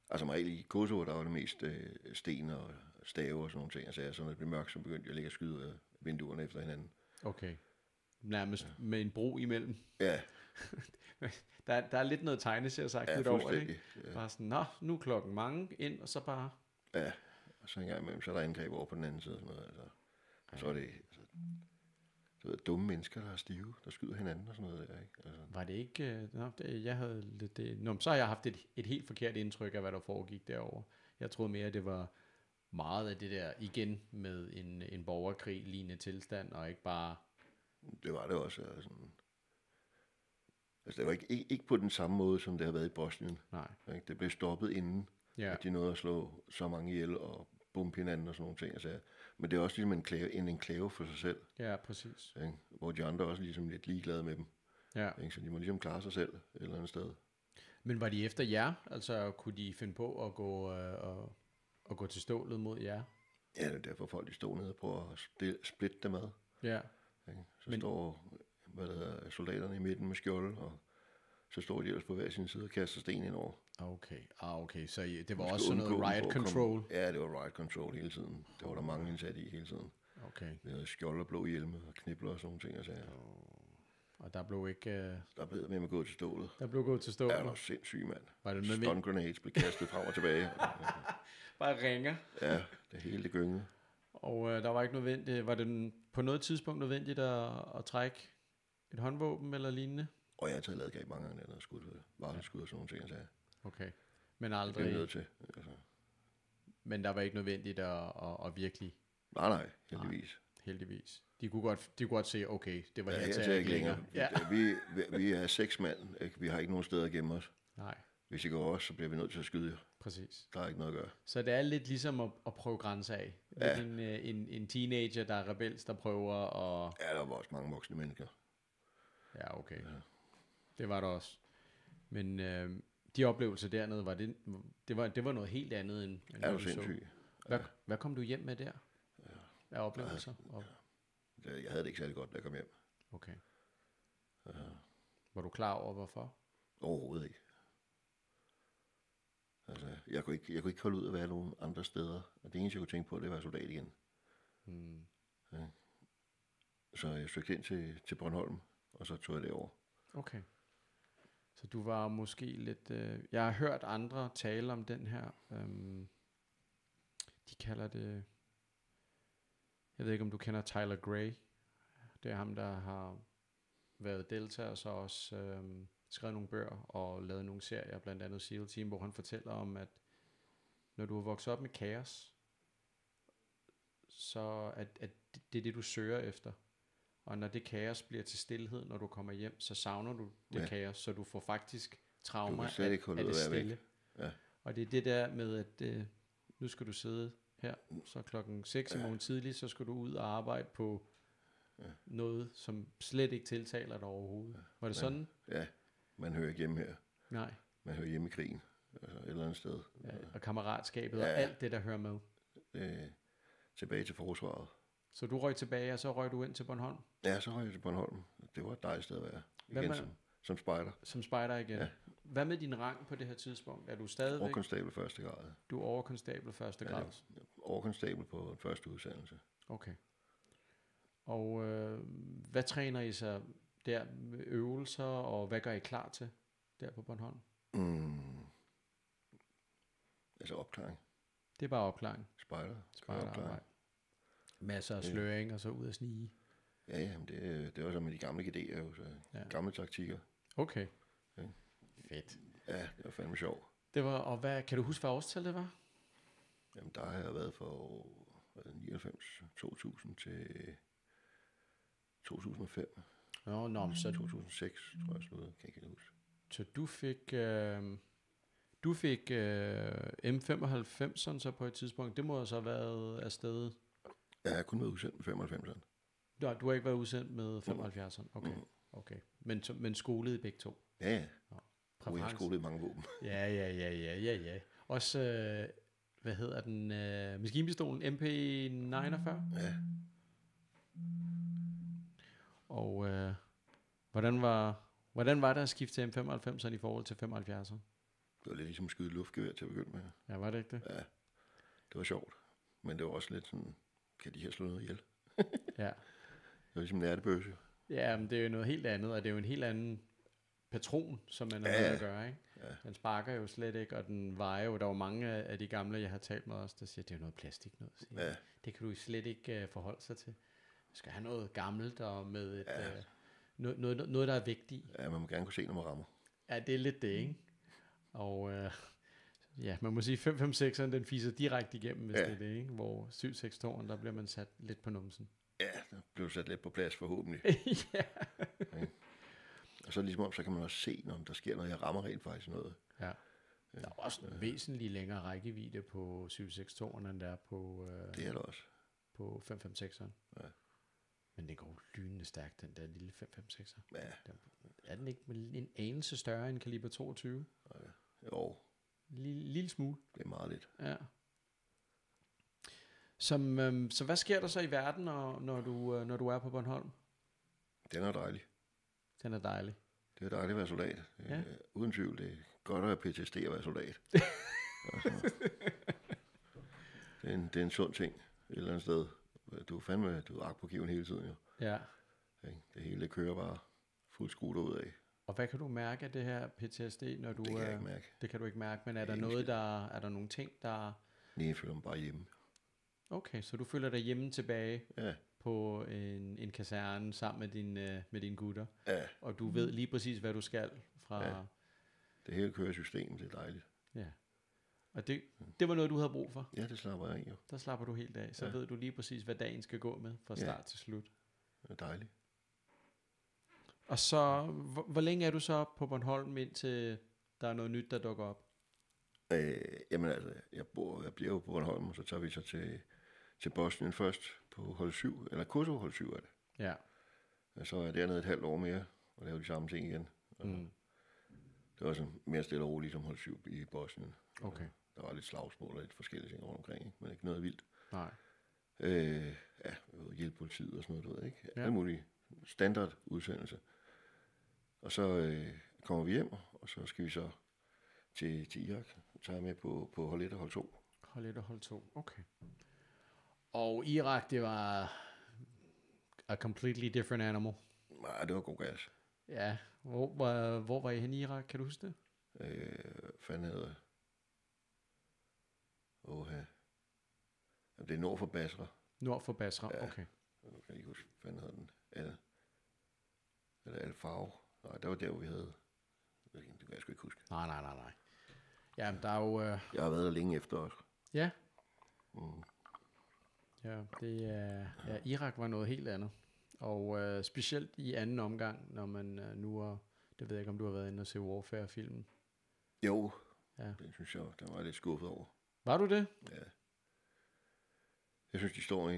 Altså mig i Kosovo, der var det mest sten og stave og sådan nogle ting. Altså, så når det blev mørkt, så begyndte jeg at ligge og skyde vinduerne efter hinanden. Okay. Nærmest med en bro imellem. Ja. der er lidt noget tegneseriesagtigt over det, ikke? Ja. Bare sådan, nu er klokken mange ind, og så bare... Ja, og så en gang imellem, så er der angreb over på den anden side. Sådan noget, altså. Så er det... Så er det dumme mennesker, der er stive, der skyder hinanden og sådan noget der, ikke? Altså. Var det ikke... jeg havde lidt det... så har jeg haft et helt forkert indtryk af, hvad der foregik derovre. Jeg troede mere, at det var meget af det der, igen med en borgerkrig lignende tilstand, og ikke bare... Det var det også, altså. Altså, det var ikke på den samme måde, som det har været i Bosnien. Nej. Ikke? Det blev stoppet inden, at de nåede at slå så mange ihjel og bombe hinanden og sådan nogle ting. Altså, men det er også ligesom en enklave for sig selv. Ja, præcis. Ikke? Hvor de andre også ligesom lidt ligeglade med dem. Ja. Ikke? Så de må ligesom klare sig selv et eller andet sted. Men var de efter jer? Altså, kunne de finde på at gå til stålet mod jer? Ja, det er derfor folk de stod nede og prøver at splitte dem ad. Ja. Ikke? Så står soldaterne i midten med skjolde, og så står de ellers på hver sin side og kaster sten ind over. Okay. Så det var også sådan noget riot control? Ja, det var riot control hele tiden. Det var der mange indsat i hele tiden. Okay. Vi havde skjold og blå hjelme og knibler og sådan nogle ting. Og sager. Og der blev ikke... Der blev med at gå til stålet. Der blev gået til stålet? Ja, det var sindssygt, mand. Var det stun grenades blev kastet frem og tilbage. Bare ringer? Ja, det hele det gyngede. Og der var ikke nødvendigt... Var det på noget tidspunkt nødvendigt at trække et håndvåben eller lignende? Og jeg har taget ladgreb mange gange, der skud, varselsskud og sådan nogle ting, så okay. Men aldrig... Det nødt til. Altså. Men der var ikke nødvendigt at virkelig... Nej, heldigvis. Heldigvis. De kunne godt se, okay, det var her til ikke længere. Ja. Vi er 6 mand, ikke? Vi har ikke nogen steder at gemme os. Nej. Hvis I går også, så bliver vi nødt til at skyde. Præcis. Der er ikke noget at gøre. Så det er lidt ligesom at prøve grænser af. Ja. En teenager, der er rebels, der prøver at... Ja, der var også mange voksne mennesker. Ja, okay. Ja. Det var der også. Men de oplevelser dernede, det var noget helt andet end du sindssygt. Hvad kom du hjem med der? Af oplevelser? Jeg havde det ikke særlig godt, da jeg kom hjem. Okay. Var du klar over, hvorfor? Overhovedet ikke. Altså, jeg kunne ikke holde ud at være nogen andre steder. Og det eneste, jeg kunne tænke på, det var soldat igen. Ja. Så jeg søgte ind til Bornholm, og så tog jeg det over. Okay. Så du var måske lidt... jeg har hørt andre tale om den her... de kalder det... Jeg ved ikke, om du kender Tyler Gray. Det er ham, der har været deltager og så også skrevet nogle bøger og lavet nogle serier, blandt andet SEAL Team, hvor han fortæller om, at når du er vokset op med kaos, så at det er det, du søger efter. Og når det kaos bliver til stilhed, når du kommer hjem, så savner du det kaos, så du får faktisk traumer af det stille. Ja. Og det er det der med, at nu skal du sidde her, så klokken 6 i morgen tidlig, så skal du ud og arbejde på noget, som slet ikke tiltaler dig overhovedet. Var det sådan? Ja, man hører ikke hjemme her. Nej. Man hører hjemme i krigen, altså et eller andet sted. Ja, og kammeratskabet og alt det, der hører med. Tilbage til forsvaret. Så du røg tilbage, og så røg du ind til Bornholm? Ja, så røg jeg til Bornholm. Det var et dejligt sted at være. Igen, som spejder. Som spejder igen. Ja. Hvad med din rang på det her tidspunkt? Er du stadigvæk... Overkonstabel første grad. Du er overkonstabel første grad? Ja, overkonstabel på den første udsendelse. Okay. Og hvad træner I så der med øvelser, og hvad gør I klar til der på Bornholm? Altså opklaring. Det er bare opklaring? Spejderarbejde. Masser af sløring, og så ud at snige? Ja, men det var så med de gamle idéer, jo, så gamle taktikker. Okay. Ja. Fedt. Ja, det var fandme sjovt. Det var, og kan du huske, hvad årstal det var? Jamen, der har jeg været fra 99, 2000 til 2005. Så 2006, tror jeg, sluttede. Kan ikke huske. Så du fik M95'eren så på et tidspunkt. Det må have så været afsted. Jeg har kun været udsendt med 95'eren. Du har ikke været udsendt med 75'eren? Okay. Men skolet i begge to? Ja. Jeg har skolet i mange våben. Ja. Også, hvad hedder den, maskinpistolen MP49? Ja. Og hvordan var det at skifte til M95'eren i forhold til 75'eren? Det var lidt ligesom at skyde luftgevær til at begynde med. Ja, var det ikke det? Ja, det var sjovt. Men det var også lidt sådan, kan de her slå noget ihjel? Ja. Det var ligesom en ærtebøsse. Ja, men det er jo noget helt andet, og det er jo en helt anden patron, som man er nødt at gøre, ikke? Ja. Den sparker jo slet ikke, og den vejer jo. Der var mange af de gamle, jeg har talt med også, der siger, det er jo noget plastik noget. Ja. Det kan du slet ikke forholde sig til. Du skal have noget gammelt og med et, noget, der er vigtigt. Ja, man må gerne kunne se, når man rammer. Ja, det er lidt det, ikke? Og man må sige, 556'eren, den fiser direkte igennem, hvis det er det, ikke? Hvor 762'eren, der bliver man sat lidt på numsen. Ja, der blev sat lidt på plads forhåbentlig. Ja. Og så ligesom om, så kan man også se, når der sker noget, jeg rammer rent faktisk noget. Ja. Der er også en væsentlig længere rækkevidde på 762'eren, end der er på, det er der også. På 556'eren. Ja. Men det går lynende stærkt, den der lille 556'er. Ja. Er den ikke en anelse større end kaliber 22? Ja. Jo. Lille smule. Det er meget lidt. Ja. Så hvad sker der så i verden, når du er på Bornholm? Den er dejlig. Den er dejlig. Det er dejligt at være soldat. Ja. Uden tvivl, det er godt at have PTSD at være soldat. Altså, det er en sund ting et eller andet sted. Du er agtpågiven hele tiden jo. Ja. Det hele kører bare fuldt skudt ud af. Og hvad kan du mærke af det her PTSD, når du... Det kan jeg ikke mærke. Det kan du ikke mærke, men er der nogle ting, der... Nej, jeg føler mig bare hjemme. Okay, så du føler dig hjemme tilbage ja. På en kaserne sammen med dine gutter. Ja. Og du ved lige præcis, hvad du skal fra... Ja. Det hele kører systemet, det er dejligt. Ja. Og det var noget, du havde brug for? Ja, det slapper jeg af, jo. Der slapper du helt af. Så ved du lige præcis, hvad dagen skal gå med, fra start til slut. Det er dejligt. Og så, hvor længe er du så på Bornholm, indtil der er noget nyt, der dukker op? Jamen altså, jeg bliver jo på Bornholm, og så tager vi så til Bosnien først på hold 7, eller Kosovo hold 7 er det. Ja. Og så er jeg dernede et halvt år mere, og laver de samme ting igen. Det var sådan mere stille og roligt som hold 7 i Bosnien. Okay. Der var lidt slagsmål og lidt forskellige ting rundt omkring, ikke? Men ikke noget vildt. Nej. Hjælpe politiet og sådan noget, du ved, ikke? Ja. Alle mulige standard udsendelse. Og så kommer vi hjem, og så skal vi så til Irak. Så er jeg med på hold 1 og hold 2. Hold 1 og hold 2, okay. Og Irak, det var a completely different animal. Nej, det var god gas. Ja, hvor var I henne i Irak, kan du huske det? Fanden hedder det er nord for Basra. Nord for Basra, ja. Okay. Jeg kan ikke huske, hvad hedder den? Eller Al-Faw. Nej, det var der, hvor vi havde... Det kan jeg sgu ikke huske. Nej. Jamen, der er jo... Jeg har været der længe efter os. Ja. Ja, det er... Ja, Irak var noget helt andet. Og specielt i anden omgang, når man nu er... Det ved jeg ikke, om du har været inde og se Warfare-filmen. Jo, det synes jeg, den var lidt skuffet over. Var du det? Ja. Jeg synes, de står i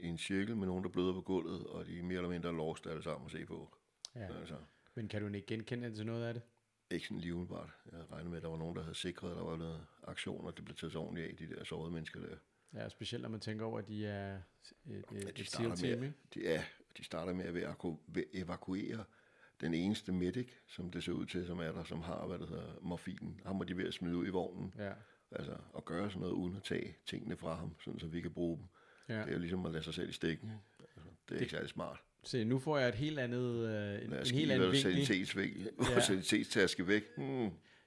en cirkel med nogen, der bløder på gulvet, og de er mere eller mindre lost alle sammen at se på. Ja. Altså. Men kan du ikke genkende til noget af det? Ikke sådan lige umiddelbart. Jeg regner med, at der var nogen, der havde sikret, at der var noget aktion, og det blev taget så ordentligt af, de der sårede mennesker der. Ja, specielt når man tænker over, at de er et SEAL-team. De starter med at evakuere den eneste medic, som det ser ud til, som er der, som har, hvad det hedder, morfinen. Ham må de ved at smide ud i vognen. Ja. Altså, at gøre sådan noget, uden at tage tingene fra ham, sådan så vi kan bruge dem. Ja. Det er jo ligesom at lade sig selv i stikken. Altså, det er ikke særlig smart. Se, nu får jeg et helt andet, en helt anden vinkel. Sanitetstaske væk.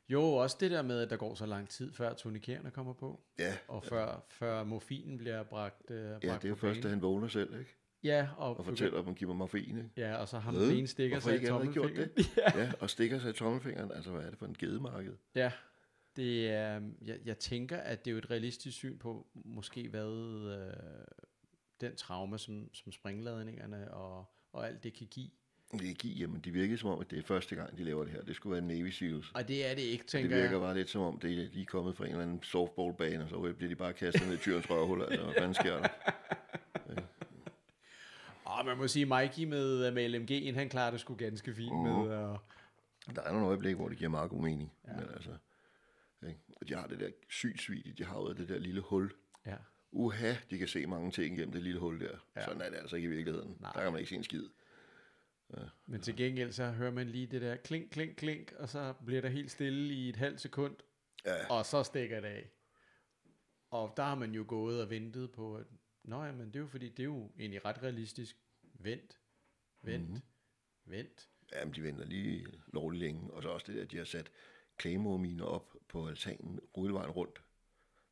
Jo, også det der med, at der går så lang tid, før tonikererne kommer på. Ja. Og før morfinen bliver bragt det er jo først, da han vågner selv, ikke? Ja, og fortæller, at man giver morfin, ikke? Ja, og så ham den stikker sig i tommelfingeren. Ja, og stikker sig i tommelfingeren. Altså, hvad er det for en gedemarked? Ja, det er, jeg tænker, at det er jo et realistisk syn på, måske hvad den traume, som springladningerne og alt det kan give. Jamen, de virkede som om, at det er første gang, de laver det her. Det skulle være Navy Seals. Og det er det ikke, tænker jeg. Det virker bare lidt som om, de er kommet fra en eller anden softballbane, og så bliver de bare kastet ned i tyrens røvhul. Altså, hvad fanden sker der? Man må sige, Mikey med LMG'en, han klarer det sgu ganske fint med. Der er nogle øjeblikke, hvor det giver meget god mening. Ja. Men altså, og de har det der sygsvigt, de har ud af det der lille hul. Ja. De kan se mange ting gennem det lille hul der. Ja. Sådan er det altså ikke i virkeligheden. Nej. Der kan man ikke se en skid. Ja. Men til gengæld så hører man lige det der klink, klink, klink, og så bliver der helt stille i et halvt sekund, og så stikker det af. Og der har man jo gået og ventet på, at men det er jo fordi, det er jo egentlig ret realistisk. Vent. Jamen, de venter lige lovligt længe. Og så også det der, de har sat Claymore-miner op på altanen, rullevejen rundt.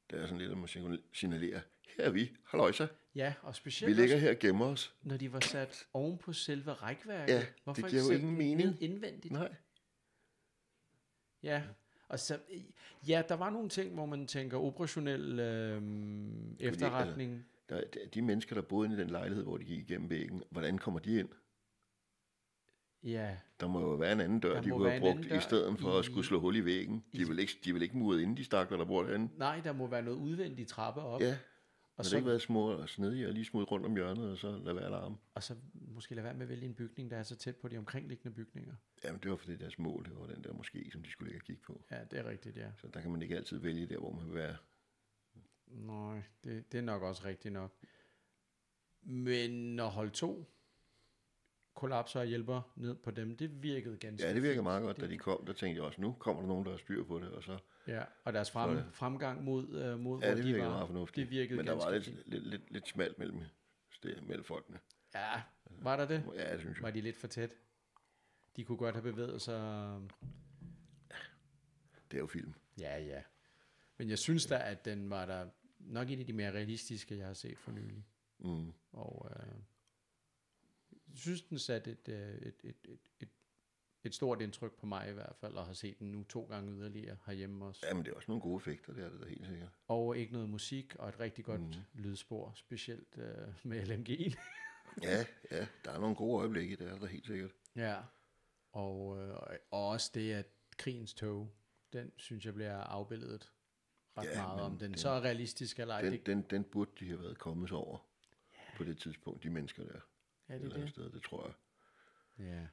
Det er sådan lidt, at man signalerer, her er vi, halløjsa. Ja, og specielt vi ligger her og gemmer os. Når de var sat oven på selve rækværket. Ja, hvorfor det giver jo ingen mening. Indvendigt? Nej. Ja, og så, der var nogle ting, hvor man tænker operationel efterretning. De mennesker, der boede inde i den lejlighed, hvor de gik igennem væggen, hvordan kommer de ind? Ja. Der må jo være en anden dør, de kunne have brugt i stedet for at skulle slå hul i væggen. De vil ikke muret inden de stakler, der bor derinde. Nej, der må være noget udvendigt trappe op. Ja, og så ikke været små og snedige og lige smut rundt om hjørnet, og så lade være alarm. Og så måske lade være med at vælge en bygning, der er så tæt på de omkringliggende bygninger. Jamen, det var fordi deres mål, det var den der moské, som de skulle ligge og kigge på. Ja, det er rigtigt, ja. Så der kan man ikke altid vælge der, hvor man vil være. Nej, det er nok også rigtigt nok. Men når hold 2 kollapser og hjælper ned på dem, det virkede ganske det virker meget godt, da de kom. Der tænkte jeg også, nu kommer der nogen, der har styr på det, og så... Ja, og deres fremgang mod hvor det virkede meget fornuftigt. Det virkede men der var lidt smalt mellem folkene. Ja, var der det? Ja, det synes jeg. Var de lidt for tæt? De kunne godt have bevæget sig... Det er jo film. Ja. Men jeg synes da, at den var der nok en af de mere realistiske, jeg har set for nylig. Og jeg synes, den satte et stort indtryk på mig i hvert fald, og har set den nu 2 gange yderligere herhjemme også. Jamen, det er også nogle gode effekter, det er det da helt sikkert. Og ikke noget musik, og et rigtig godt lydspor, specielt med LMG'en. ja, der er nogle gode øjeblikke, det er der helt sikkert. Ja, og også det, at krigens tog, den synes jeg bliver afbilledet ret meget om. Den så er realistisk eller ej. Den burde de have været kommet over på det tidspunkt, de mennesker der. Ja, det er det. Sted, det tror jeg. Ja.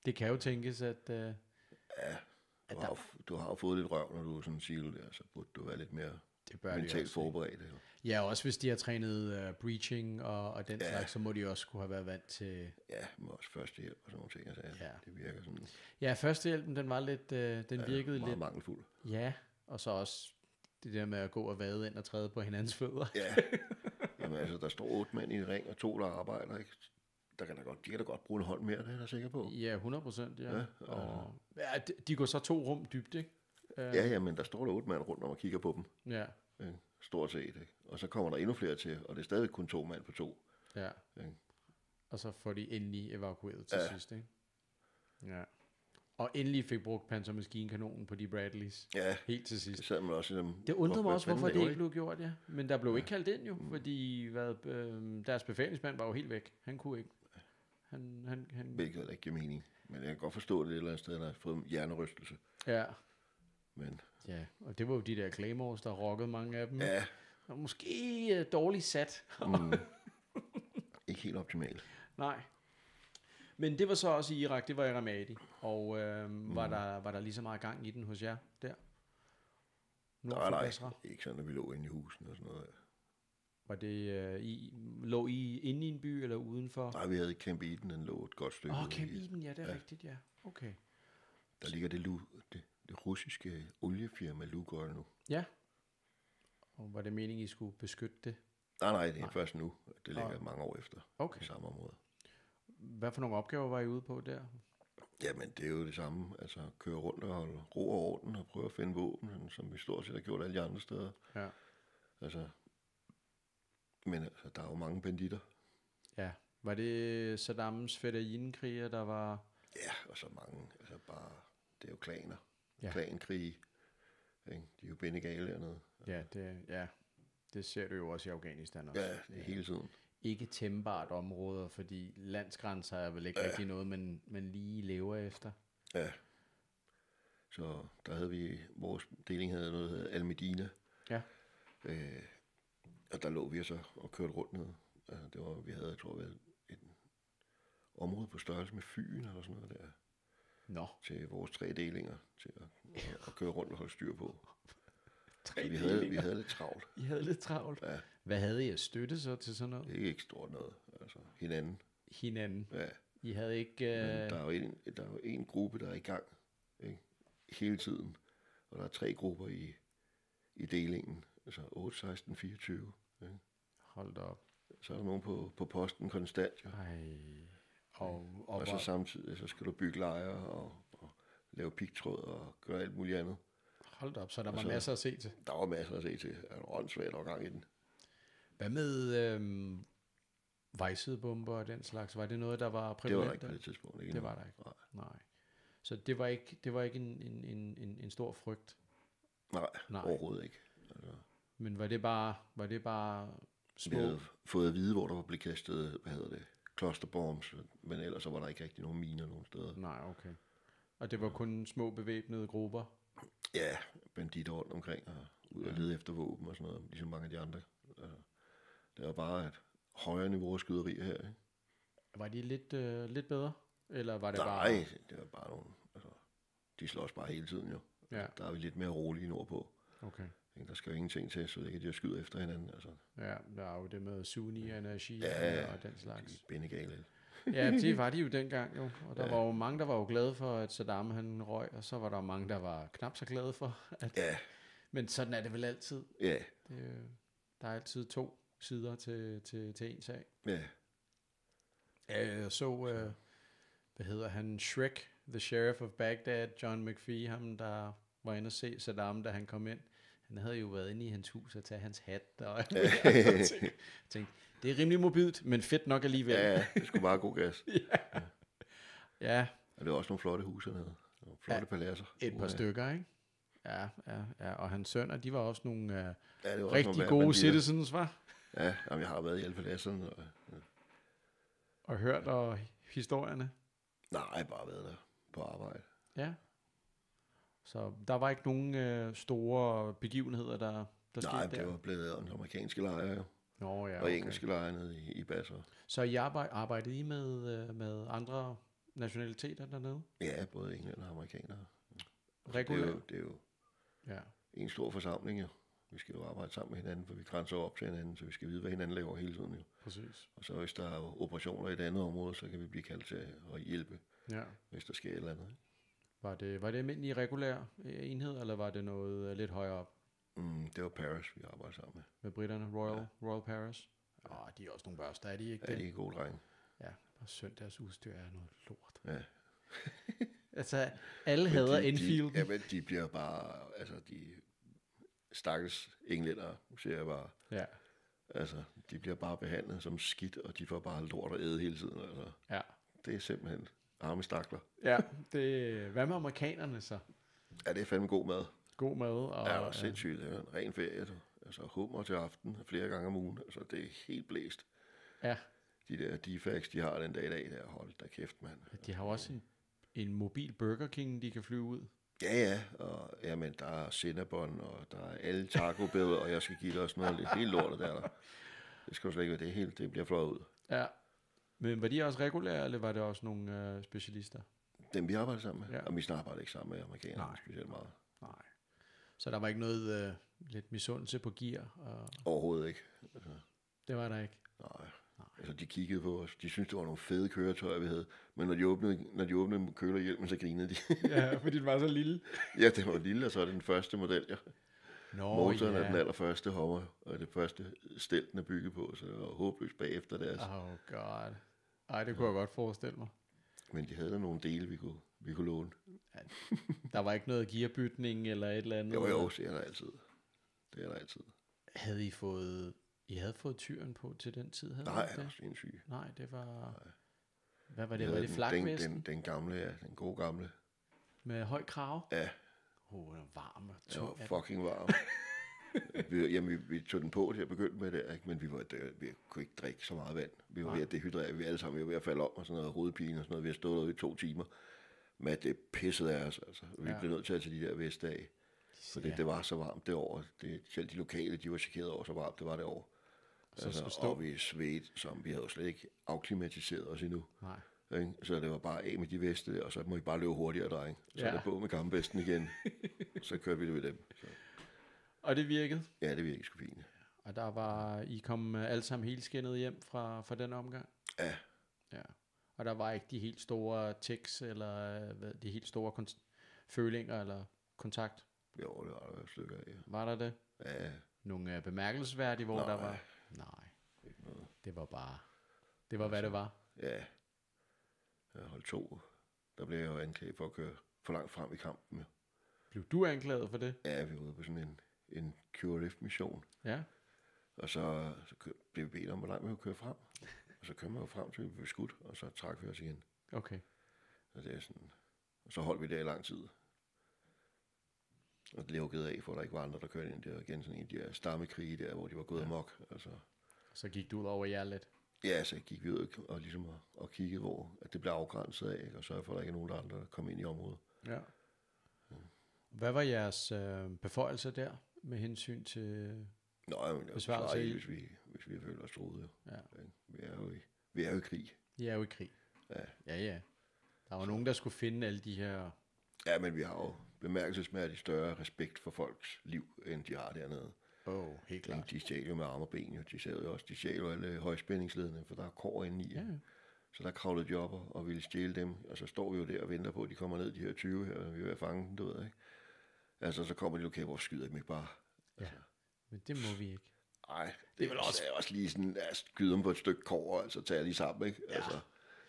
Det kan jo tænkes, at... du har jo fået lidt røv, når du er sådan en seal der, så burde du være lidt mere mentalt forberedt. Eller? Ja, også hvis de har trænet breaching og den slags, så må de også kunne have været vant til... Ja, men også førstehjælp og sådan nogle ting. Altså, det virker sådan... Ja, førstehjælpen, den var lidt... den virkede meget lidt... mangelfuld. Ja, og så også det der med at gå og vade ind og træde på hinandens fødder. Ja, jamen altså, der står 8 mænd i en ring og 2, der arbejder, ikke? De kan da godt bruge en hånd mere, det er jeg sikker på. Ja, 100%, ja. Og, de går så 2 rum dybt, ikke? Ja, men der står der 8 mand rundt om og kigger på dem. Ja. Stort set, ikke? Og så kommer der endnu flere til, og det er stadig kun 2 mand på 2. Ja. Og så får de endelig evakueret til sidst, ikke? Ja. Og endelig fik brugt pansermaskinkanonen på de Bradleys. Ja. Helt til sidst. Det sad man også i dem. Det undrede mig også, hvorfor det ikke blev gjort, ja. Men der blev ikke kaldt ind jo, fordi deres befalingsmand var jo helt væk. Han kunne ikke. Han... Hvilket ikke giver mening. Men jeg kan godt forstå det et eller andet sted, der har fået en hjernerystelse. Ja. Men... Ja, og det var jo de der Claymores, der rockede mange af dem. Ja. Og måske dårligt sat. Ikke helt optimalt. Nej. Men det var så også i Irak, det var i Ramadi. Og var der lige så meget gang i den hos jer der? Nej, ikke sådan, at vi lå inde i husene og sådan noget. Var det, lå I inde i en by eller udenfor? Nej, vi havde Camp Eden, den lå et godt stykke. Camp Eden, ja, det er rigtigt, ja. Okay. Der ligger det russiske oliefirma Lukoil nu. Ja. Og var det meningen, I skulle beskytte det? Nej, det er først nu. Det ligger mange år efter. Okay. I samme område. Hvad for nogle opgaver var I ude på der? Jamen, det er jo det samme. Altså, køre rundt og holde ro og orden og prøve at finde våben, som vi stort set har gjort alle de andre steder. Ja. Altså, men altså, der er jo mange banditter. Ja. Var det Saddams fedayeen-kriger, der var... Ja, og så mange. Altså bare, det er jo klaner. Ja. Klankrige. De er jo bindegale dernede. Ja, det ser du jo også i Afghanistan også. Ja, det er hele tiden. ikke tæmbart områder, fordi landsgrænser er vel ikke rigtig noget, man lige lever efter. Ja. Så der havde vi, vores deling havde noget, der hedder Almedina. Ja. Og der lå vi så og kørte rundt ned. Det var, vi havde, jeg tror, et område på størrelse med Fyn eller sådan noget der. Nå. Til vores 3 delinger, til at køre rundt og holde styr på. Så vi havde lidt travlt. I havde lidt travlt? Ja. Hvad havde I at støtte så til sådan noget? Det er ikke stort noget. Altså, hinanden. Ja. I havde ikke... Der er jo en gruppe, der er i gang, ikke? Hele tiden. Og der er 3 grupper i delingen. Altså 8, 16, 24. Ikke? Hold da op. Så er der nogen på posten konstant. Jo. Ej. Og så samtidig så skal du bygge lejre og lave pigtråd og gøre alt muligt andet. Hold da op, så der var masser at se til. Der var masser at se til. Der var åndssvagt og gang i den. Hvad med vejsidebomber og den slags? Var det noget, der var prævalent? Det var der ikke på det tidspunkt. Ikke det var der ikke? Nej. Så det var ikke en stor frygt? Nej, overhovedet ikke. Altså. Men var det bare små? Vi havde fået at vide, hvor der var blevet kastet, clusterbombs, men ellers så var der ikke rigtig nogen miner nogen steder. Nej, okay. Og det var kun små bevæbnede grupper? Ja, banditter rundt omkring og ud og lede efter våben og sådan noget, ligesom mange af de andre. Altså, det var bare et højere niveau af skyderier her, ikke? Var de lidt bedre? Eller var det Nej, det var bare nogle... Altså, de slås bare hele tiden jo. Ja. Der er vi lidt mere rolige nordpå. Okay. Der skal jo ingenting til, så det kan de skyde efter hinanden. Altså. Ja, der er jo det med sunnierne og shiaerne og den slags. De er bindegale. Ja, det var de jo dengang jo. Og der var jo mange, der var jo glade for, at Saddam han røg, og så var der mange, der var knap så glade for. Men sådan er det vel altid. Ja. Der er altid 2 sider til en sag. Ja. Hvad hedder han? Shrek, The Sheriff of Baghdad, John McPhee, ham der var inde og se Saddam, da han kom ind. Han havde jo været inde i hans hus og tage hans hat. Og tænkte, det er rimelig mobilt, men fedt nok alligevel. Ja, det skulle bare god gas. Ja. Og det var også nogle flotte huse hernede. Nogle flotte paladser. Et par stykker, ikke? Ja. Og hans sønner, de var også nogle også rigtig nogle gode citizens, var? Ja, jeg har været i alle paladserne. Og hørt og historierne? Nej, bare været der på arbejde. Ja. Så der var ikke nogen store begivenheder, der skete der? Nej, det var blevet amerikanske lejre jo. Nå, ja, og engelske lejre nede i Basra. Så I arbejdede I med andre nationaliteter dernede? Ja, både englænder og amerikanere. Regulært? Det er jo en stor forsamling jo. Vi skal jo arbejde sammen med hinanden, for vi grænser op til hinanden, så vi skal vide, hvad hinanden laver hele tiden jo. Præcis. Og så hvis der er operationer i et andet område, så kan vi blive kaldt til at hjælpe, hvis der sker et eller andet. Ikke? Var det almindelig regulær enhed, eller var det noget lidt højere op? Det var Paris, vi arbejdede sammen med. Med britterne? Royal Paris? De er også nogle børster, er de ikke det? Ja, de er gode drenge. Ja, og søndagsudstyr er noget lort. Ja. Altså, alle hader Enfield. Ja, men de bliver bare, altså de stakkels englænder, siger jeg bare. Ja. Altså, de bliver bare behandlet som skidt, og de får bare lort at æde hele tiden. Altså. Ja. Det er simpelthen arme stakler. Ja, hvad med amerikanerne så? Ja, det er fandme god mad. God mad. Og, ja, og sindssygt. Det er en ren ferie. Altså hummer til aften flere gange om ugen. Altså, det er helt blæst. Ja. De der defax, de har den dag i dag, der hold da kæft, mand. De har også en mobil Burger King, de kan flyve ud. Ja, og jamen, der er Cinnabon, og der er alle taco-beder, og jeg skal give dig også noget lidt helt lortet der. Det skal jo slet ikke være det bliver fløjet ud. Ja, men var de også regulære, eller var det også nogle specialister? Dem vi arbejder sammen med, og vi arbejder ikke sammen med amerikanerne specielt meget. Nej. Så der var ikke noget lidt misundelse på gear? Overhovedet ikke. Altså. Det var der ikke? Nej. Altså, de kiggede på os. De syntes, det var nogle fede køretøjer, vi havde. Men når de åbnede kølerhjelmen, så grinede de. Ja, fordi den var så lille. Ja, det var lille, og så er det den første model, ja. Motoren er den allerførste Hummer, og det første stel, den er bygget på, så det var håbløst bagefter deres. Oh god. Ej, det kunne jeg godt forestille mig. Men de havde da nogle dele, vi kunne låne. Ja, der var ikke noget gearbytning eller et eller andet? Jo, det er der altid. Det er der altid. Havde I havde fået tyren på til den tid? Nej, det var sindssygt. Nej, det var... Nej. Hvad var det? Var det flakvesten? Den gamle, ja. Den gode gamle. Med høj krav? Ja. Den var varm og tung. Det var fucking varm. vi tog den på til at begynde med det, ikke? Men vi kunne ikke drikke så meget vand. Vi var ved at dehydrere, vi alle sammen vi var ved at falde om, og sådan noget hovedpine og sådan noget. Vi har stået derude i 2 timer, men det pissede af os, altså. Vi blev nødt til at tage de der vestdage, for det var så varmt derovre. Selv de lokale, de var chokeret over, så varmt det var derovre. Altså, og vi svedte, som vi havde jo slet ikke afklimatiseret os endnu. Nej. Ikke? Så det var bare af med de veste der, og så må I bare løbe hurtigere, dreng. Så er det på med kampvesten igen. Så kørte vi det ved dem. Så. Og det virkede? Ja, det virkede sgu fint. Og I kom alle sammen helt skinnet hjem fra den omgang? Ja. Og der var ikke de helt store tics, eller de helt store følinger, eller kontakt? Jo, det var der et stykke af, ja. Var der det? Ja. Nogle bemærkelsesværdige, hvor der var? Nej. Ikke noget. Det var bare... Det var, hvad det var? Ja. Jeg holdt 2. Der blev jeg jo anklaget for at køre for langt frem i kampen. Ja. Blev du anklaget for det? Ja, vi var ude på sådan en QRF-mission. Ja. Og så blev vi bedt om, hvor langt vi kunne køre frem. Og så kom vi jo frem til, at vi blev skudt, og så trak vi os igen. Okay. Og det er sådan... Og så holdt vi der i lang tid. Og det lukkede af, for der ikke var andre, der kørte ind der. Igen sådan en af de her stammekrige der, hvor de var gået amok. Altså. Så gik du ud over jer lidt? Ja, så gik vi ud og ligesom og kiggede, hvor at det blev afgrænset af, ikke? Og sørge for, at der ikke er nogen andre, der kom ind i området. Ja. Hvad var jeres beføjelser der, med hensyn til besvarelse? Hvis vi føler os troede. Ja. Vi er jo i krig. I er jo i krig. Ja. Der var nogen, der skulle finde alle de her... Ja, men vi har jo bemærkelsesmærdigt større respekt for folks liv, end de har dernede. Helt klart. De stjæler jo med arme og ben, jo. De stjæler jo alle højspændingsledene, for der er kår inde i. Ja. Så der kravlede de op og ville stjæle dem, og så står vi jo der og venter på, at de kommer ned, de her 20 her, og vi er ved at fange dem, du ved, ikke? Altså, så kommer de okay, hvor skyder dem ikke bare? Altså. Ja, men det må vi ikke. Nej, det er vel også lige sådan, at skyde dem på et stykke kår, altså tage lige sammen, ikke? Ja. Altså,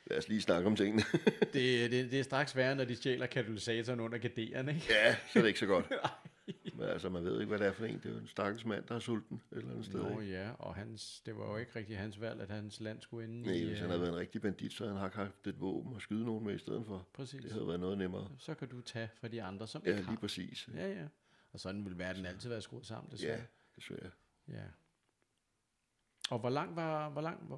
lad os lige snakke om tingene. det er straks værre, når de stjæler katalysatoren under garderen, ikke? Ja, så er det ikke så godt. Men altså, man ved ikke, hvad det er for en. Det er jo en stakkels mand, der er sulten et eller andet sted. Ja, og det var jo ikke rigtig hans valg, at hans land skulle inde i... Nej, hvis han havde været en rigtig bandit, så havde han haft et våben og skyde nogen med i stedet for. Præcis. Det havde været noget nemmere. Så kan du tage fra de andre, som ikke har. Ja, lige præcis. Ja. Og sådan ville verden altid være skruet sammen, desværre. Ja, desværre. Ja. Og hvor lang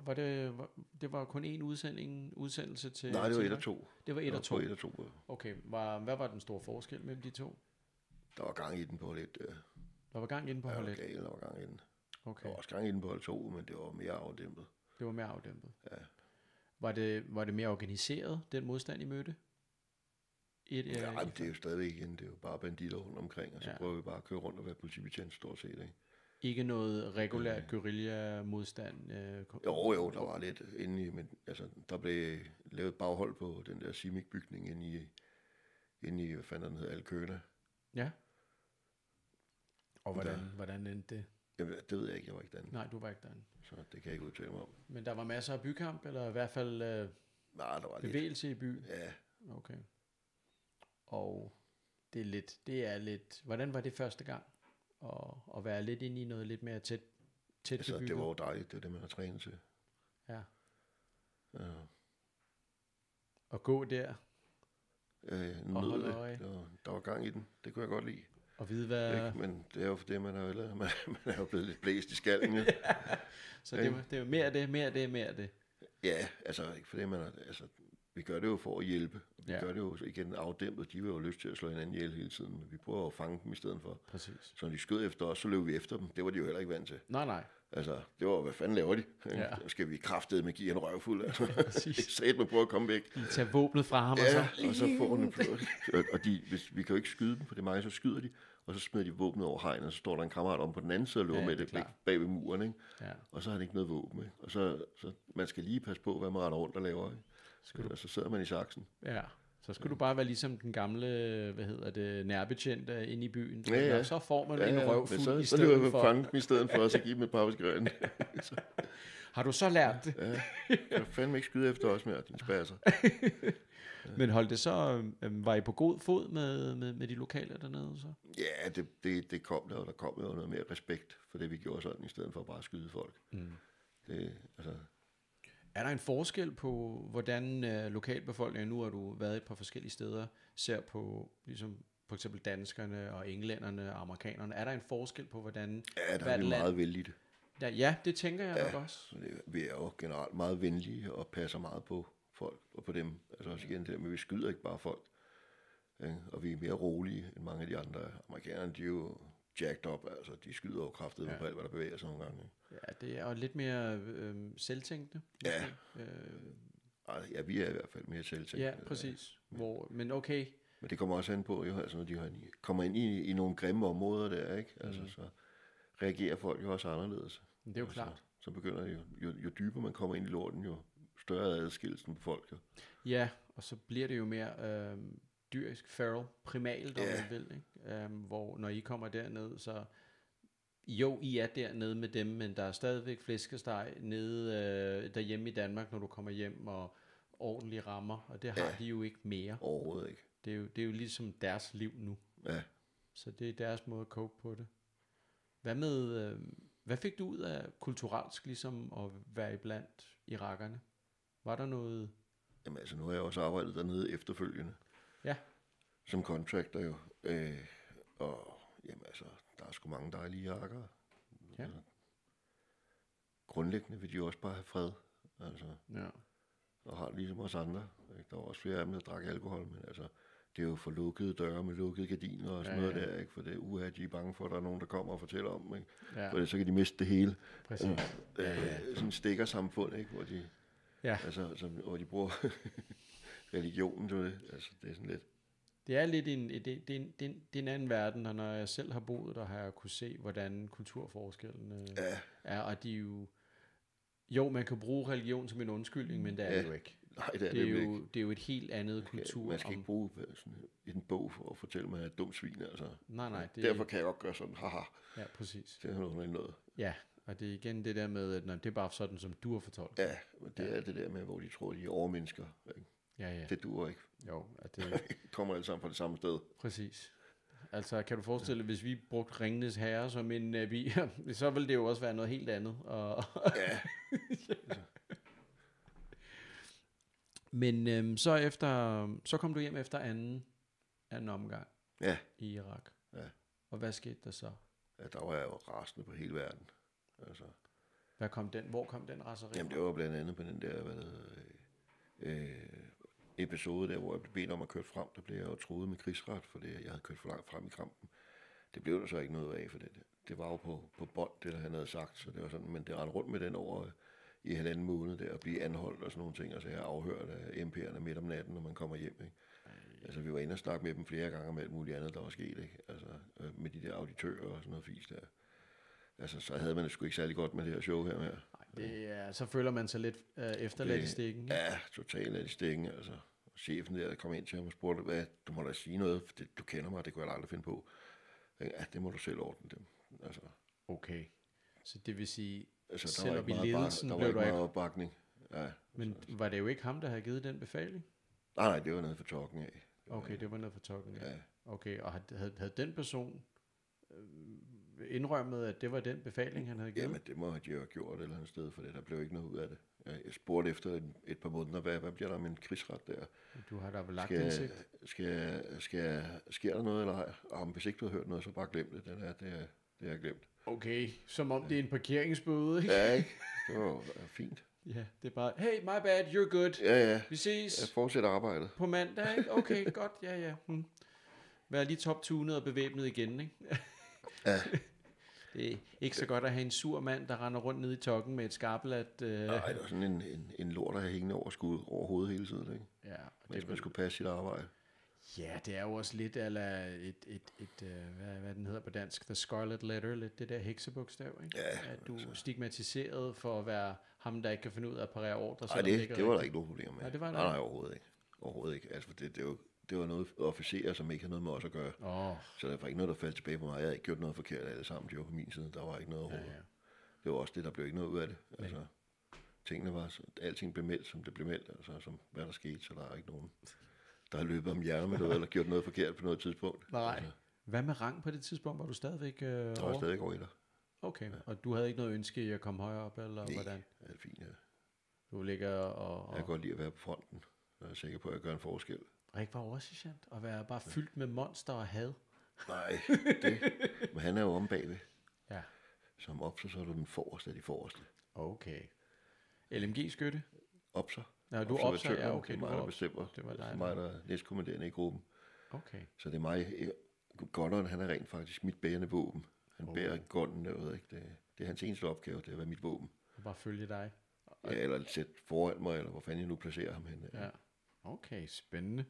var det? Det var kun én udsendelse til... Nej, det var 1 og 2. Det var 1 og 2? 1 og 2. Okay, hvad var den store forskel mellem de to? Der var gang i den på lidt... Der var gang i den på hold 1? Ja, der var gang i den. Okay. Der var også gang i den på hold 2, men det var mere afdæmpet. Det var mere afdæmpet? Ja. Var det mere organiseret, den modstand, I mødte? Ja, det er jo stadigvæk igen. Det er jo bare banditter rundt omkring, og så prøver vi bare at køre rundt og være politibetjent stort set, ikke? Ikke noget regulært guerilla-modstand? Jo, der var lidt inde i, men altså, der blev lavet baghold på den der CIMIC-bygning inde i, hvad fanden den hedder, Alkøna. Ja. Og hvordan endte det? Jamen, det ved jeg ikke, jeg var ikke derinde. Nej, du var ikke derinde. Så det kan jeg ikke udtale mig om. Men der var masser af bykamp, eller i hvert fald nej, der var bevægelse i byen? Ja. Okay. Og det er lidt, hvordan var det første gang? Og være lidt inde i noget lidt mere tæt altså, bebygget? Det var jo dejligt, det er det, man har trænet til. Ja. Ja. Og gå der? Der var gang i den, det kunne jeg godt lide. Og vide hvad... Ikke? Men det er jo for det, man er jo blevet lidt blæst i skallen. Ja. Så det er jo mere det. Ja, altså ikke for det, man er... Altså, vi gør det jo for at hjælpe. Vi gør det jo igen afdæmpet. De vil jo lyst til at slå hinanden ihjel hele tiden. Men vi prøver at fange dem i stedet for. Præcis. Så når de skød efter os, så løb vi efter dem. Det var de jo heller ikke vant til. Nej. Altså, det var, hvad fanden laver de? Ja. Skal vi kraftedeme give en røvfuld? Altså. Sæt mig på at komme væk. De tager våbnet fra ham, og så får hun... Og vi kan jo ikke skyde dem, for det er mig, så skyder de. Og så smider de våbnet over hegnet, og så står der en kammerat om på den anden side og løber med det bag ved muren. Ikke? Ja. Og så har han ikke noget våben. Ikke? Og så man skal lige passe på, hvad man render rundt og laver. Ikke? Og så sidder man i saksen. Ja, så skal du bare være ligesom den gamle, nærbetjent inde i byen. Ja. Så får man en røvfuld i stedet for. Så løber vi fange dem i stedet for, og så give dem et par afskrivende. Har du så lært det? Ja, jeg kan fandme ikke skyde efter os mere, din spasser. Men holdt det så, var I på god fod med de lokale dernede så? Ja, det kom der, og der kom jo noget mere respekt for det, vi gjorde sådan, i stedet for bare at skyde folk. Er der en forskel på, hvordan lokalbefolkningen, nu har du været et par forskellige steder, ser på for eksempel danskerne og englænderne og amerikanerne? Er der en forskel på, hvordan... Ja, der er vi meget vældige. Ja, det tænker jeg nok også. Vi er jo generelt meget venlige og passer meget på folk og på dem. Altså også igen det, men vi skyder ikke bare folk. Ikke? Og vi er mere rolige end mange af de andre. Amerikanerne, de er jo jacked up, altså de skyder jo kraftigt på alt, hvad der bevæger sig nogle gange. Ikke? Ja, det er jo lidt mere selvtænkende. Ja. Ja, vi er i hvert fald mere selvtænkende. Ja, præcis. Men okay. Men det kommer også an på, jo, altså når de kommer ind i nogle grimme områder der, ikke? Altså så reagerer folk jo også anderledes. Det er jo klart. Så begynder jo dybere man kommer ind i lorten, jo større er adskillelsen på folk. Jo. Ja, og så bliver det jo mere dyrisk, feral, primalt, om man vil. Ikke? Hvor når I kommer derned, så... Jo, I er dernede med dem, men der er stadigvæk flæskesteg nede derhjemme i Danmark, når du kommer hjem, og ordentlige rammer, og det har de jo ikke mere. Overhovedet ikke. Det er jo ligesom deres liv nu. Ja. Så det er deres måde at cope på det. Hvad fik du ud af kulturelt, ligesom at være iblandt irakerne? Var der noget... Jamen altså, nu har jeg også arbejdet dernede efterfølgende. Ja. Som contractor jo. Og jamen altså, der er sgu mange dejlige irakere. Ja. Altså, grundlæggende vil de også bare have fred. Altså, ja. Og har ligesom os andre. Ikke? Der var også flere af dem, der drak alkohol, men altså, det er jo for lukkede døre med lukkede gardiner og sådan noget der, ikke? For det er de er bange for, at der er nogen, der kommer og fortæller om dem, ikke? Ja. For så kan de miste det hele. Præcis. Sådan et stikkersamfund, ikke? Hvor de, altså, hvor de bruger religionen til det. Altså, det er sådan lidt... Det er lidt en anden verden, og når jeg selv har boet der, har jeg kunne se, hvordan kulturforskellen er, og de jo, man kan bruge religion som en undskyldning, men det er det jo ikke. Nej, det er jo ikke. Det er jo et helt andet kultur. Man skal ikke bruge sådan en bog for at fortælle mig, at jeg er et dumt svin, altså. Nej. Derfor kan jeg godt gøre sådan, haha. Ja, præcis. Det er noget. Ja, og det er igen det der med, at det er bare sådan, som du har fortolket. Ja, men det er det der med, hvor de tror, de er overmennesker, ikke? Ja. Det duer ikke. Jo, at det kommer alle sammen fra det samme sted. Præcis. Altså, kan du forestille dig, hvis vi brugte Ringenes Herre som en nabi, så ville det jo også være noget helt andet. Ja. Men så kom du hjem efter anden omgang i Irak. Ja. Og hvad skete der så? Ja, der var jeg jo rasende på hele verden. Altså. Hvor kom den raseri? Jamen, det var blandt andet på den der, episode der, hvor jeg blev bedt om at køre frem. Der blev jeg jo truet med krigsret, fordi jeg havde kørt for langt frem i kampen. Det blev der så ikke noget af, for det var jo på bånd, det der han havde sagt. Så det var sådan, men det rendte rundt med den over i 1,5 måned der, at blive anholdt og sådan nogle ting. Altså jeg har afhørt af MP'erne midt om natten, når man kommer hjem, ikke? Altså vi var inde og snakke med dem flere gange om alt muligt andet, der var sket, ikke? Altså med de der auditører og sådan noget fisk der. Altså så havde man det sgu ikke særlig godt med det her show her med. Nej, så føler man sig lidt efterladt i stikken. Ikke? Ja, totalt i stikken, altså. Chefen der kom ind til ham og spurgte, hvad, du må da sige noget, for det, du kender mig, det kunne jeg aldrig finde på. Ja, det må du selv ordne dem. Altså. Okay, så det vil sige, altså, selv op i ledelsen der var ikke meget opbakning. Ja, men altså. Var det jo ikke ham, der havde givet den befaling? Nej, det var noget for tokken af. Okay, det var noget for tokken af. Ja. Okay, og havde den person indrømmet, at det var den befaling, han havde givet? Jamen, det må de jo have gjort et eller andet sted, for der blev ikke noget ud af det. Jeg spurgte efter et par måneder, hvad bliver der med en krigsret der? Du har da vel lagt indsigt? Sker der noget eller ej? Og hvis ikke du har hørt noget, så bare glem det. Det har jeg glemt. Okay, som om det er en parkeringsbøde, ikke? Ja, ikke? Det var fint. Ja, det er bare, hey, my bad, you're good. Ja. Vi ses. Jeg fortsætter arbejdet. På mandag, ikke? Okay, godt, ja. Vær lige top-tunet og bevæbnet igen, ikke? Ja. Det er ikke så godt at have en sur mand, der render rundt ned i tokken med et skarpelat. Nej, det var sådan en lort, der har hængende over hovedet hele tiden, ikke? Ja. Hvis man skulle passe sit arbejde. Ja, det er jo også lidt eller hvad den hedder på dansk, The Scarlet Letter, lidt det der heksebogstav, ikke? Ja, at du er stigmatiseret for at være ham, der ikke kan finde ud af at parere ordre. Nej, det var der ikke nogen problem med. Nej, det var der. Nej, overhovedet ikke. Altså, det var noget officerer, som ikke havde noget med os at gøre. Så der var ikke noget, der faldt tilbage på mig. Jeg havde ikke gjort noget forkert alle sammen. De var på min side. Der var ikke noget overhovedet. Ja. Det var også det, der blev ikke noget ud af det. Altså, tingene var, alting blev meldt, som det blev meldt. Altså, som hvad der skete, så der er ikke nogen, der har løbet om hjernen med noget, eller gjort noget forkert på noget tidspunkt. Nej. Altså, hvad med rang på det tidspunkt? Var du stadigvæk der var stadigvæk over i der. Okay, og du havde ikke noget ønske i at komme højere op, eller nej, hvordan? Nej, det er fint, ja. Du ligger og... Jeg kan godt lide at være på fronten. Jeg er sikker på, at jeg gør en forskel. Og ikke var oversergeant, og være bare fyldt med monster og had. Nej, men han er jo om bagved. Ja. Som opser, så er du den forreste af de forreste. Okay. LMG-skytte? Opser. Ja, du opser, ja, okay. Det er mig, der bestemmer. Det var dig, det er mig, der er næstkommanderende i gruppen. Okay. Så det er mig. Gunneren, han er rent faktisk mit bærende våben. Han bærer gunnen derude, ikke? Det er hans eneste opgave, det er at være mit våben. Og bare følge dig? Ja, eller sætte foran mig, eller hvor fanden jeg nu placerer ham hen. Ja. Okay, spændende.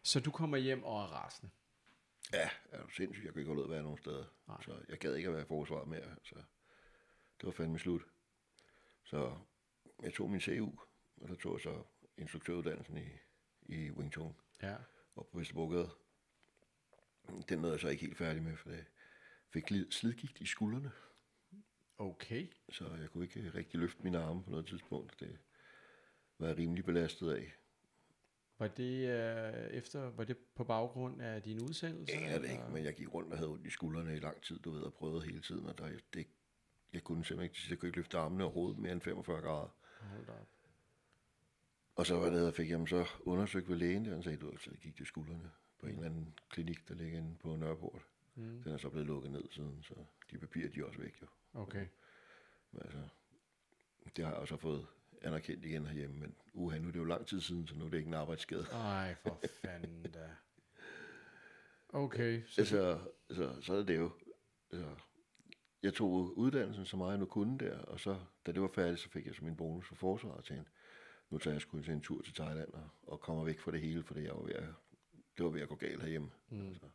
Så du kommer hjem og er rasende? Ja, er du sindssygt. Jeg kan ikke holde ud at være nogen steder. Nej. Så jeg gad ikke at være i forsvaret mere. Så det var fandme slut. Så jeg tog min CU, og der tog jeg så instruktøruddannelsen i Wing Chun. Ja. Og på Vesterbrogade. Den nåede jeg så ikke helt færdig med, for jeg fik slidgigt i skuldrene. Okay. Så jeg kunne ikke rigtig løfte mine arme på noget tidspunkt. Det var jeg rimelig belastet af. Var det på baggrund af din udsendelse? Ja, det ikke, men jeg gik rundt og havde ondt i skuldrene i lang tid, du ved, og prøvede hele tiden, og jeg kunne simpelthen ikke, jeg kunne ikke løfte armene og hovedet mere end 45 grader. Hold op. Og så var jeg nede og fik så undersøgt ved lægen, der han sagde, du altså gik til skuldrene på en eller anden klinik, der ligger inde på Nørreport. Den er så blevet lukket ned siden, så de papirer, de er også væk jo. Okay. Men altså, det har jeg også fået anerkendt igen herhjemme, men nu er det jo lang tid siden, så nu er det ikke en arbejdsskade. Ej, for fanden da. Okay. Så er det jo. Altså, jeg tog uddannelsen så meget jeg nu kunne der, og så, da det var færdigt, så fik jeg så min bonus for forsvaret og tænkte, nu tager jeg sgu en tur til Thailand og kommer væk fra det hele, for det var ved at gå galt herhjemme. Altså.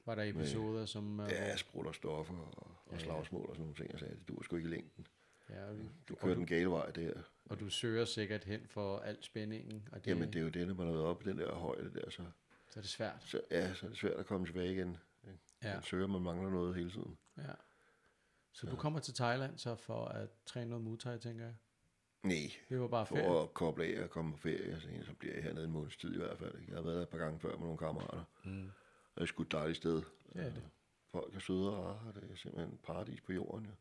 Var der episoder, som... Ja, sprutter, stoffer og slagsmål og sådan nogle ting, og sagde, du var sgu ikke i længden. Ja, du kører den gale vej der. Og du søger sikkert hen for al spændingen. Og det, jamen, det er jo det, når man har været oppe i den der højde der, så er det svært. Så er det svært at komme tilbage igen. Ja. Man søger, man mangler noget hele tiden. Ja. Så du kommer til Thailand så for at træne noget Muay Thai, tænker jeg? Nej, det var bare ferie. For at koble af og komme på ferie, så bliver jeg hernede en måneds tid i hvert fald. Jeg har været der et par gange før med nogle kammerater. Og det er sgu et dejligt sted. Ja, det. Folk er søde og rare, det er simpelthen paradis på jorden. Ja.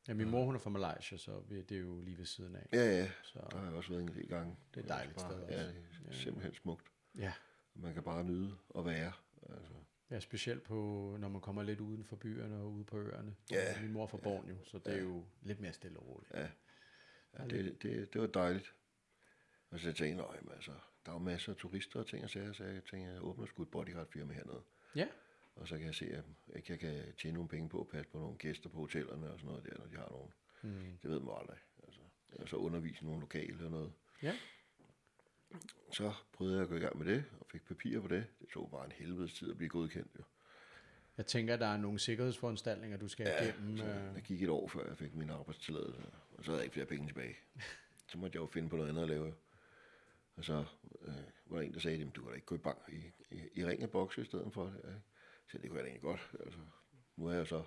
Ja, min mor, hun er fra Malaysia, så det er jo lige ved siden af. Ja, så der har jeg også været en del gange. Det er et dejligt sted også. Ja, det er simpelthen smukt. Ja. Man kan bare nyde at være. Altså. Ja, specielt på, når man kommer lidt uden for byerne og ude på øerne. Ja. Min mor er fra Borneo, så det er jo lidt mere stille og roligt. Ja, det var dejligt. Og så tænkte jeg, altså, der er jo masser af turister og ting og sager, så jeg tænkte, jeg åbner sgu et bodyguard-firma hernede. Ja. Og så kan jeg se, at jeg kan tjene nogle penge på at passe på nogle gæster på hotellerne og sådan noget der, når de har nogen. Det ved man aldrig. Altså, og så undervise nogle lokale og noget. Ja. Så prøvede jeg at gå i gang med det, og fik papirer på det. Det tog bare en helvedes tid at blive godkendt, jo. Jeg tænker, at der er nogle sikkerhedsforanstaltninger, du skal igennem. Så der gik et år, før jeg fik min arbejdstilladelse, og så havde jeg ikke flere penge tilbage. Så måtte jeg jo finde på noget andet at lave. Og så var der en, der sagde, at du kan da ikke gå i bank i ring og bokse i stedet for det. Så det kunne jeg da egentlig godt. Altså, nu har jeg så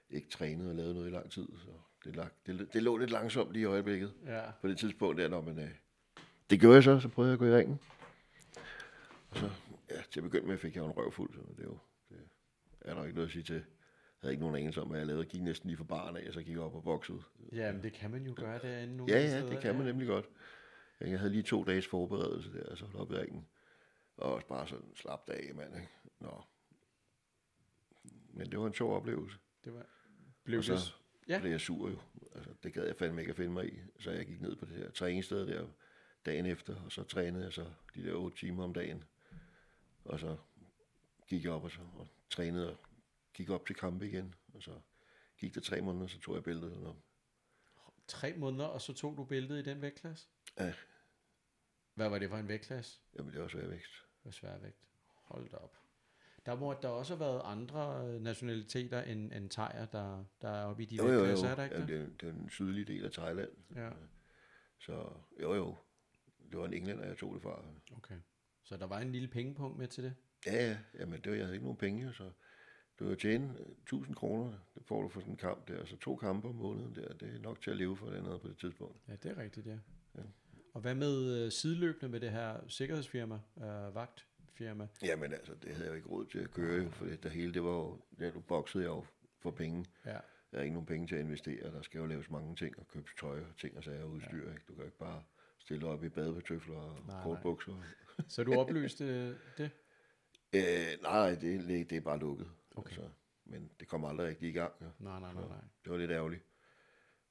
ikke trænet og lavet noget i lang tid, så det lå lidt langsomt lige i øjeblikket. Ja. På det tidspunkt der, når man... Det gjorde jeg så prøvede jeg at gå i ringen. Og så, til at begynde med, fik jeg jo en røvfuld, så det er der ikke noget at sige til. Jeg havde ikke nogen anelse om, hvad jeg lavede. Jeg gik næsten lige for baren af, og så gik jeg op og boksede. Ja, men det kan man jo gøre derinde nu. Ja, det kan man nemlig godt. Jeg havde lige 2 dages forberedelse der, og så op i ringen. Og også bare sådan slappet af, mand. Ikke? Nå. Men det var en sjov oplevelse. Det var... Og så blev jeg sur jo. Altså, det gad jeg fandme ikke at finde mig i. Så jeg gik ned på det der træningssted der dagen efter, og så trænede jeg så de der 8 timer om dagen. Og så gik jeg op og trænede og gik op til kamp igen. Og så gik der 3 måneder, så tog jeg bæltet om. 3 måneder, og så tog du bæltet i den vægtklasse? Ja. Hvad var det for en vægtklasse? Jamen, det var sværvægt. Det var sværvægt. Hold da op. Der må der også have været andre nationaliteter end thaier, der er oppe i de vægtklasser, er der ikke? Ja, det er den sydlige del af Thailand. Ja. Så jo. Det var en englænder, jeg tog det fra. Okay. Så der var en lille pengepunkt med til det? Ja. Jamen, jeg havde ikke nogen penge, så du kan tjene 1000 kroner, det får du for sådan en kamp der, og så 2 kampe om måneden der, det er nok til at leve for det på det tidspunkt. Ja, det er rigtigt, ja. Og hvad med sideløbende med det her sikkerhedsfirma, vagtfirma? Jamen altså, det havde jeg jo ikke råd til at køre, for det hele, det var jo, du boksede jeg jo for penge. Ja. Jeg har ikke nogen penge til at investere, der skal jo laves mange ting, og købe tøj og ting og sager og udstyr, ikke? Du kan jo ikke bare stille op i badebetøfler og kortbukser. Så du oplyste det? Nej, det er bare lukket. Okay. Altså, men det kom aldrig rigtig i gang. Ja. Nej. Det var lidt ærgerligt.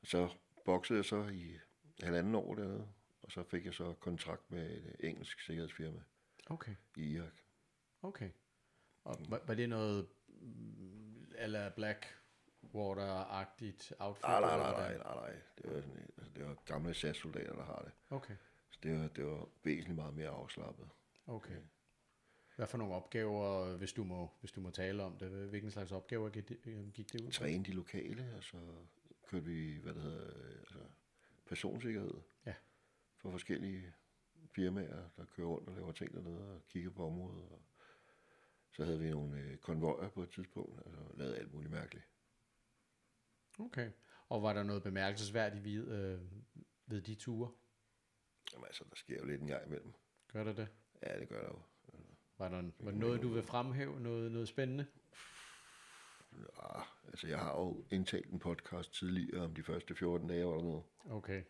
Og så boksede jeg så i 1,5 år dernede, og så fik jeg så kontrakt med et engelsk sikkerhedsfirma i Irak. Okay. Og var det noget eller Blackwater-agtigt outfit? Nej. Det var gamle SAS-soldater, der har det. Okay. Så det var væsentligt meget mere afslappet. Okay. Hvad for nogle opgaver, hvis du må tale om det, hvilken slags opgaver gik det ud? Træne de lokale, og så kørte vi, personsikkerhed. Ja. For forskellige firmaer, der kører rundt og laver ting dernede og kigger på området. Og så havde vi nogle konvojer på et tidspunkt, altså lavede alt muligt mærkeligt. Okay. Og var der noget bemærkelsesværdigt ved de ture? Jamen altså, der sker jo lidt en gang imellem. Gør der det? Ja, det gør der jo. Var der noget, du vil fremhæve? Noget spændende? Ja, altså jeg har jo indtalt en podcast tidligere om de første 14 dage eller noget. Okay.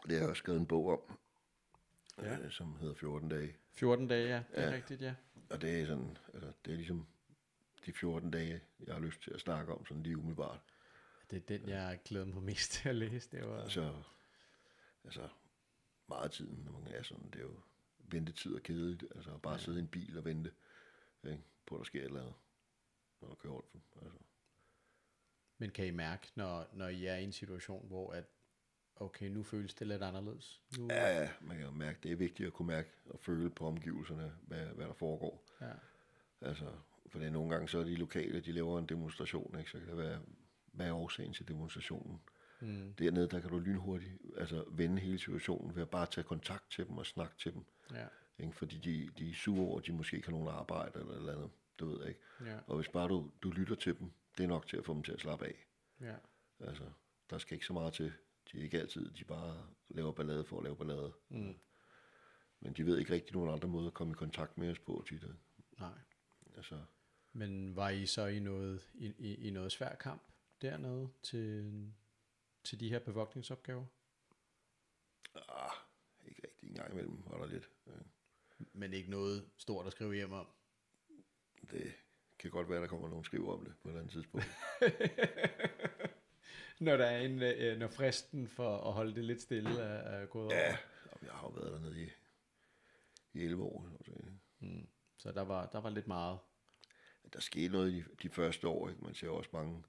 Det har jeg også skrevet en bog om, som hedder 14 dage. 14 dage, ja. Det er rigtigt, ja. Og det er sådan, altså det er ligesom de 14 dage, jeg har lyst til at snakke om, sådan lige umiddelbart. Det er den, jeg glæder mig mest til at læse. Det var... Altså meget af tiden, når man er sådan, det er jo ventetid og kedeligt, altså bare sidde i en bil og vente, ikke, på at der sker et eller andet, når der kører rundt. Altså. Men kan I mærke, når I er i en situation, hvor at, okay, nu føles det lidt anderledes? Nu... Ja, man kan jo mærke, det er vigtigt at kunne mærke og føle på omgivelserne, hvad der foregår. Ja. Altså, for det er nogle gange, så er de lokale, de laver en demonstration, ikke? Så kan det være, hvad er årsagen til demonstrationen? Dernede, der kan du lynhurtigt vende hele situationen ved at bare tage kontakt til dem og snakke til dem. Ja. Ikke? Fordi de er sure over, de måske ikke har nogen arbejde eller noget andet, du ved ikke. Ja. Og hvis bare du lytter til dem, det er nok til at få dem til at slappe af. Ja. Altså, der skal ikke så meget til. De er ikke altid, de bare laver ballade for at lave ballade. Men de ved ikke rigtig nogen andre måder at komme i kontakt med os på tit. Nej. Altså. Men var I så i noget svær kamp dernede til de her bevogtningsopgaver? Ikke rigtig. En gang imellem var der lidt. Ja. Men ikke noget stort at skrive hjem om? Det kan godt være, der kommer nogen skrive om det på et eller andet tidspunkt. Når der er når fristen for at holde det lidt stille er gået over? Ja, jeg har jo været dernede i 11 år. Så der var lidt meget? Der skete noget de første år. Ikke? Man ser også mange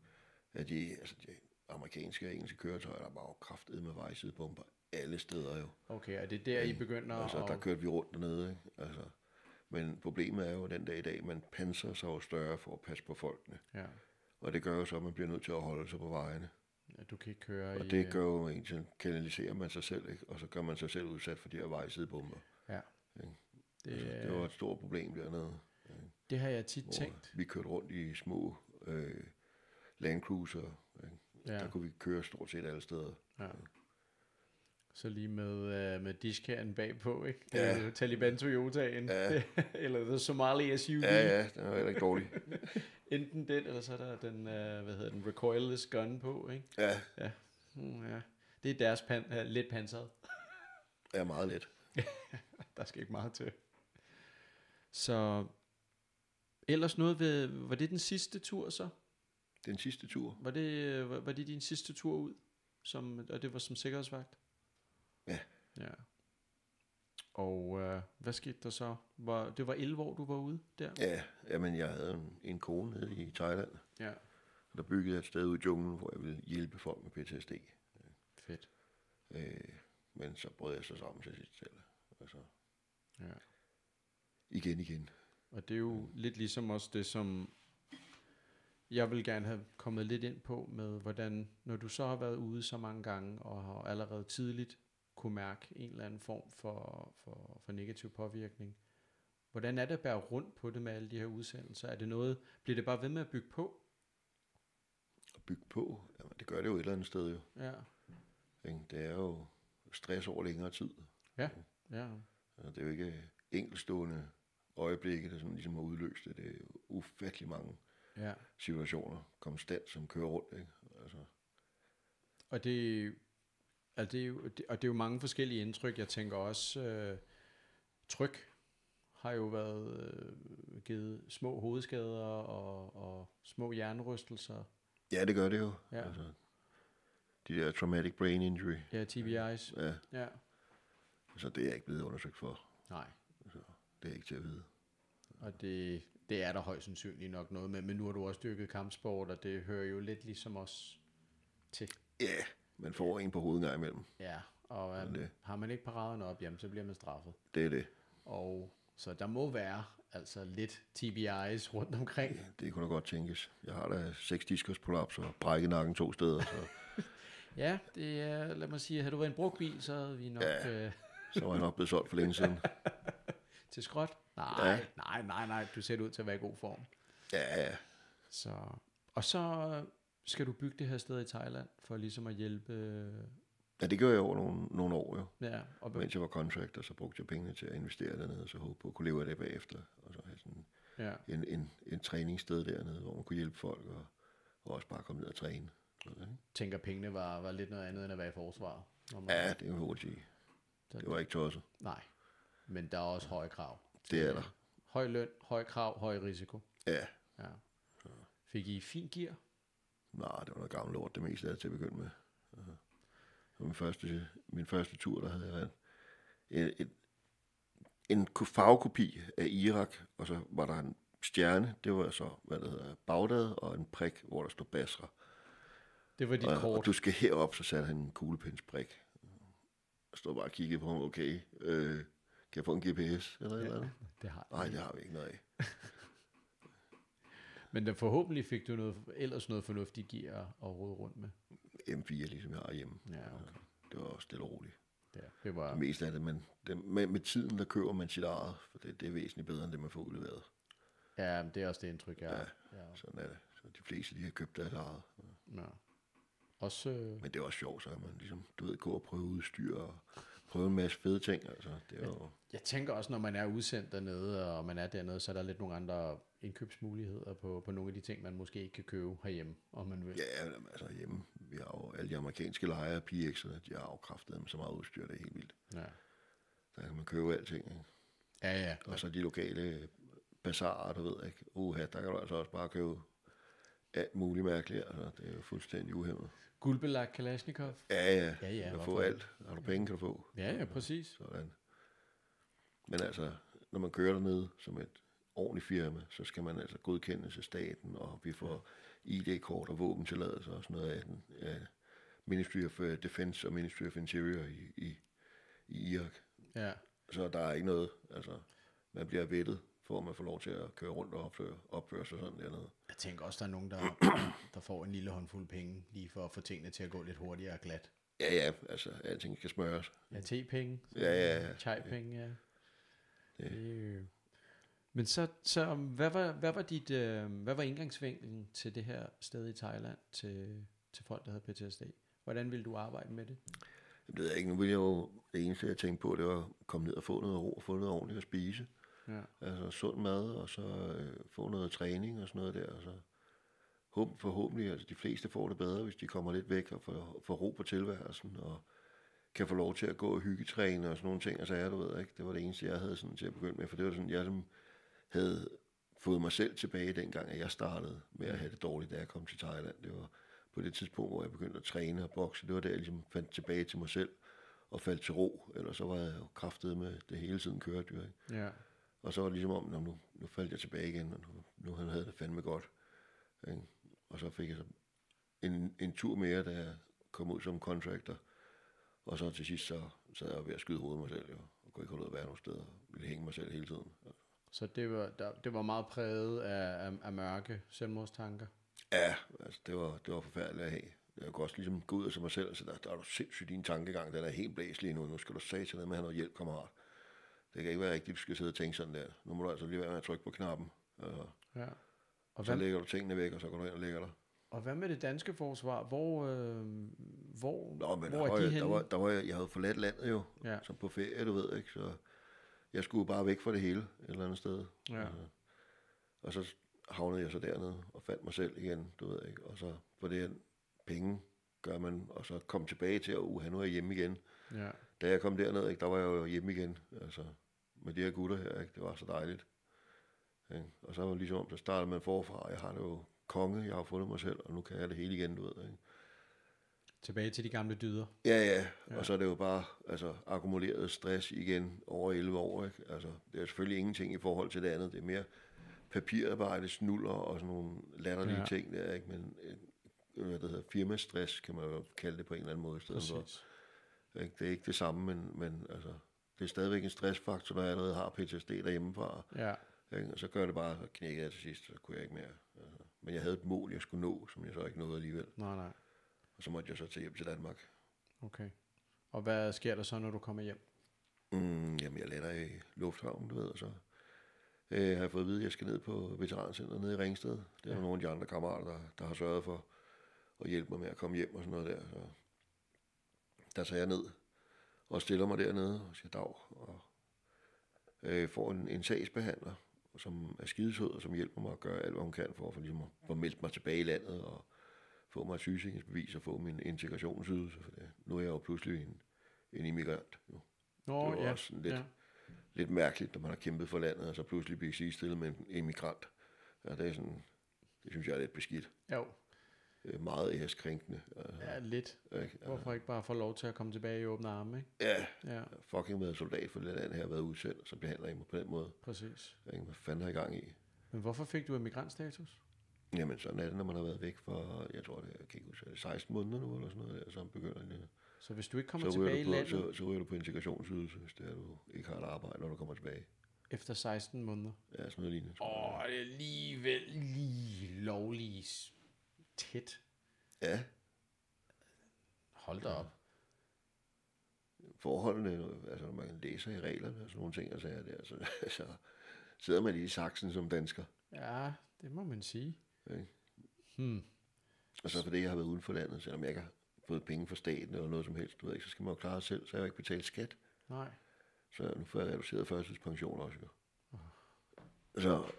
af de amerikanske og engelske køretøjer, der var jo kraftedeme med vejsidebomber alle steder jo. Okay, og det er der, I begynder der kørte vi rundt dernede, ikke? Altså, men problemet er jo den dag i dag, man panser sig jo større for at passe på folkene. Ja. Og det gør jo så, at man bliver nødt til at holde sig på vejene. Ja, du kan ikke køre og det gør jo egentlig, kanaliserer man sig selv, ikke? Og så gør man sig selv udsat for de her vejsidebomber. Ja. Det var et stort problem dernede. Det har jeg tit tænkt. Vi kørte rundt i små Land Cruiser. Ja. Der kunne vi køre stort set alle steder. Ja. Så lige med dishcanen bagpå, ikke? Ja. Taliban Toyotaen. Ja. Eller The Somali SUV. Ja, den var heller ikke dårlig. Enten den, eller så er der den recoilless gun på, ikke? Ja. Ja. Ja. Det er deres lidt pansret. Ja, meget let. Der skal ikke meget til. Så ellers noget var det den sidste tur så? Den sidste tur. Var det din sidste tur ud? Og det var som sikkerhedsvagt? Ja. Ja. Og hvad skete der så? Det var 11 år, du var ude der? Ja, jamen jeg havde en kone nede i Thailand. Ja. Og der byggede jeg et sted ude i junglen, hvor jeg ville hjælpe folk med PTSD. Fedt. Men så brød jeg så sammen til sidst selv. Altså. Ja. Igen. Og det er jo lidt ligesom også det, som jeg vil gerne have kommet lidt ind på med, hvordan, når du så har været ude så mange gange, og har allerede tidligt kunne mærke en eller anden form for negativ påvirkning. Hvordan er det at bære rundt på det med alle de her udsendelser? Er det noget, bliver det bare ved med at bygge på? At bygge på? Jamen, det gør det jo et eller andet sted jo. Ja. Det er jo stress over længere tid. Ja. Det er jo ikke enkeltstående øjeblikke, der sådan ligesom har udløst det. Det er jo ufattelig mange situationer konstant, som kører rundt. Ikke? Altså. Og det Altså, det er jo mange forskellige indtryk. Jeg tænker også, tryk har jo været givet små hovedskader og små hjernerystelser. Ja, det gør det jo. Ja. Altså, de der traumatic brain injury. Ja, TBI's. Ja. Så det er jeg ikke blevet undersøgt for. Nej. Så det er ikke til at vide. Og det er der højst sandsynligt nok noget med, men nu har du også dyrket kampsport, og det hører jo lidt ligesom os til. Ja, man får en på hovedet en gang imellem. Ja, og har man ikke paraderne op, jamen, så bliver man straffet. Det er det. Og så der må være altså lidt TBI's rundt omkring. Ja, det kunne da godt tænkes. Jeg har da 6 diskusprolaps og brækket nakken 2 steder. Så. Ja, det er, lad mig sige, havde du været en brugt bil, så havde vi nok... Ja, så var jeg nok blevet solgt for længe siden. Til skrot? Nej, du ser ud til at være i god form. Ja. Og så skal du bygge det her sted i Thailand, for ligesom at hjælpe... Ja, det gjorde jeg over nogle år jo. Ja, og mens jeg var contractor, så brugte jeg pengene til at investere dernede, og så håbe på at kunne leve af det bagefter. Og så have sådan en træningssted dernede, hvor man kunne hjælpe folk, og også bare komme ned og træne. Tænker pengene var lidt noget andet, end at være i forsvaret? Ja, det er jo hurtigt. Det var ikke tosset. Nej, men der er også høje krav. Det er der. Høj løn, høj krav, høj risiko. Ja. Fik I fin gear? Nej, det var noget gammelt lort, det meste af det til at begynde med. Min første tur, der havde jeg en farvekopi af Irak, og så var der en stjerne, det var så, Bagdad, og en prik, hvor der stod Basra. Det var dit kort. Og du skal herop, så satte han en kuglepindsprik. Jeg stod bare og kiggede på ham, okay, kan jeg få en GPS eller noget? Det har Nej, det har vi ikke noget af. Men der forhåbentlig fik du ellers noget fornuftigt gear at rode rundt med. M4, ligesom jeg har hjemme. Ja, okay. Det var også stille og roligt. Ja, det var... Det meste af det, men med tiden, der køber man sit eget, for det er væsentligt bedre, end det man får udleveret. Ja, det er også det indtryk, jeg har. Ja, sådan er det. Så de fleste, de har købt deres eget. Ja. Også, men det er også sjovt, så man ligesom, gå og prøve udstyr og prøve en masse fede ting. Altså, det er jo... Jeg tænker også, når man er udsendt dernede, og man er dernede, så er der lidt nogle andre indkøbsmuligheder på nogle af de ting, man måske ikke kan købe herhjemme, om man vil. Ja, altså hjemme, vi har jo alle de amerikanske lejre, PX'erne, de har afkræftet med så meget udstyr, det er helt vildt. Ja. Der kan man købe alting, ikke? Ja. Og så de lokale bazarer, du ved ikke, der kan du altså også bare købe alt muligt mærkeligt, altså det er jo fuldstændig uhæmmet. Guldbelagt Kalashnikov? Ja. Du kan få alt. Har du penge, kan du få. Ja, præcis. Sådan. Men altså, når man kører dernede som et ordentligt firma, så skal man altså godkendes af staten, og vi får ID-kort og våbentilladelse og sådan noget af den. Ja, Ministry of Defense og Ministry of Interior i Irak. Ja. Så der er ikke noget, altså man bliver vettet, for at man får lov til at køre rundt og opføre sig sådan dernede. Jeg tænker også, der er nogen, der får en lille håndfuld penge, lige for at få tingene til at gå lidt hurtigere og glat. Ja, altså alting skal smøres. Ja, te-penge. Ja. Chai-penge, ja. Men så hvad var indgangsvinklen til det her sted i Thailand, til folk, der havde PTSD? Hvordan ville du arbejde med det? Det ved jeg ikke. Nu ville jeg jo, det eneste jeg tænkte på, det var at komme ned og få noget ro, og få noget ordentligt at spise. Ja. Altså sund mad, og så få noget træning og sådan noget der. Og så forhåbentlig, altså de fleste får det bedre, hvis de kommer lidt væk og får ro på tilværelsen, og kan få lov til at gå og hyggetræne og sådan nogle ting. Altså du ved ikke, det var det eneste, jeg havde sådan til at begynde med, for det var sådan, jeg som havde fået mig selv tilbage dengang, at jeg startede med at have det dårligt, da jeg kom til Thailand. Det var på det tidspunkt, hvor jeg begyndte at træne og bokse. Det var der, jeg ligesom fandt tilbage til mig selv og faldt til ro. Ellers så var jeg jo kraftet med det hele tiden kørt. Jo, ikke? Ja. Og så var det ligesom om, nu faldt jeg tilbage igen, og nu havde det fandme godt. Ikke? Og så fik jeg så en tur mere, da jeg kom ud som contractor. Og så til sidst, så sad jeg ved at skyde hovedet mig selv, jo, og kunne ikke holde ud at være nogen steder, og ville hænge mig selv hele tiden. Ja. Så det var meget præget af mørke selvmordstanker? Ja, altså det var forfærdeligt at have. Jeg kunne også ligesom gå ud af sig mig selv og sige, der er du sindssygt din tankegang, den er helt blæselig nu skal du sige til noget med at have noget hjælp, kammerat. Det kan ikke være rigtigt, du skal sidde og tænke sådan der. Nu må du altså lige være med at trykke på knappen. Ja. Og så lægger du tingene væk, og så går du ind og lægger dig. Og hvad med det danske forsvar? Hvor er de henne? Jeg havde forladt landet jo, som på ferie, du ved ikke, så jeg skulle bare væk fra det hele et eller andet sted. Ja. Og så havnede jeg så dernede og fandt mig selv igen, du ved ikke, og så for det penge gør man, og så kom tilbage til, at nu er jeg hjemme igen. Ja. Da jeg kom derned, ikke, der var jeg jo hjemme igen, altså med de her gutter her, ikke, det var så dejligt. Ikke? Og så var det ligesom, så startede man forfra, jeg har det jo konge, jeg har fundet mig selv, og nu kan jeg det hele igen, du ved. Ikke? Tilbage til de gamle dyder. Ja, og så er det jo bare altså, akkumuleret stress igen over 11 år. Ikke? Altså, det er selvfølgelig ingenting i forhold til det andet, det er mere papirarbejde, snuller og sådan nogle latterlige ting der, ikke? Men hvad det hedder, firmastress, kan man jo kalde det på en eller anden måde i stedet for. Ikke? Det er ikke det samme, men altså, det er stadigvæk en stressfaktor, når jeg allerede har PTSD derhjemmefra. Ja. Ikke? Og så gør det bare, så knækkede jeg til sidst, så kunne jeg ikke mere. Altså, men jeg havde et mål, jeg skulle nå, som jeg så ikke nåede alligevel. Nej. Og så måtte jeg så til hjem til Danmark. Okay. Og hvad sker der så, når du kommer hjem? Jamen, jeg lander i lufthavnen, du ved, og så har jeg fået at vide, at jeg skal ned på veterancenteret nede i Ringsted. Det er nogle af de andre kammerater, der har sørget for at hjælpe mig med at komme hjem og sådan noget der. Så der tager jeg ned og stiller mig dernede og siger dag, og får en sagsbehandler, som er skidesød, og som hjælper mig at gøre alt, hvad hun kan for ligesom at få meldt mig tilbage i landet, og få mig et sygesikringsbevis og få min integrationsydelse, for det. Nu er jeg jo pludselig en immigrant. Jo. Det var også sådan lidt mærkeligt, når man har kæmpet for landet, og så pludselig blive sidestillet med en immigrant. Ja, det er sådan, det synes jeg er lidt beskidt. Jo. Meget æreskrænkende. Ja, lidt. Hvorfor ikke bare få lov til at komme tilbage i åbne arme, ikke? Ja. Fucking været soldat for det land her, været udsendt, og så behandler I mig på den måde. Præcis. Hvad fanden har I gang i? Men hvorfor fik du emigrantstatus? Jamen, sådan er det, når man har været væk for, jeg tror, jeg kan ikke huske, 16 måneder nu, eller sådan noget der, så begynder det. Så hvis du ikke kommer tilbage i landet... Så ryger du på integrationsydelse, hvis det er, du ikke har et arbejde, når du kommer tilbage. Efter 16 måneder? Ja, sådan noget lignende. Det er alligevel lige lovligt tæt. Ja. Hold da op. Forholdene, altså når man læser i reglerne og sådan nogle ting, og så er det, altså, så sidder man i saksen som dansker. Ja, det må man sige. Okay. Og så for det, jeg har været uden for landet, selvom jeg ikke har fået penge fra staten eller noget som helst, du ved ikke, så skal man jo klare sig selv, så jeg har ikke betalt skat. Nej. Så nu får jeg reduceret førtidspension også. Så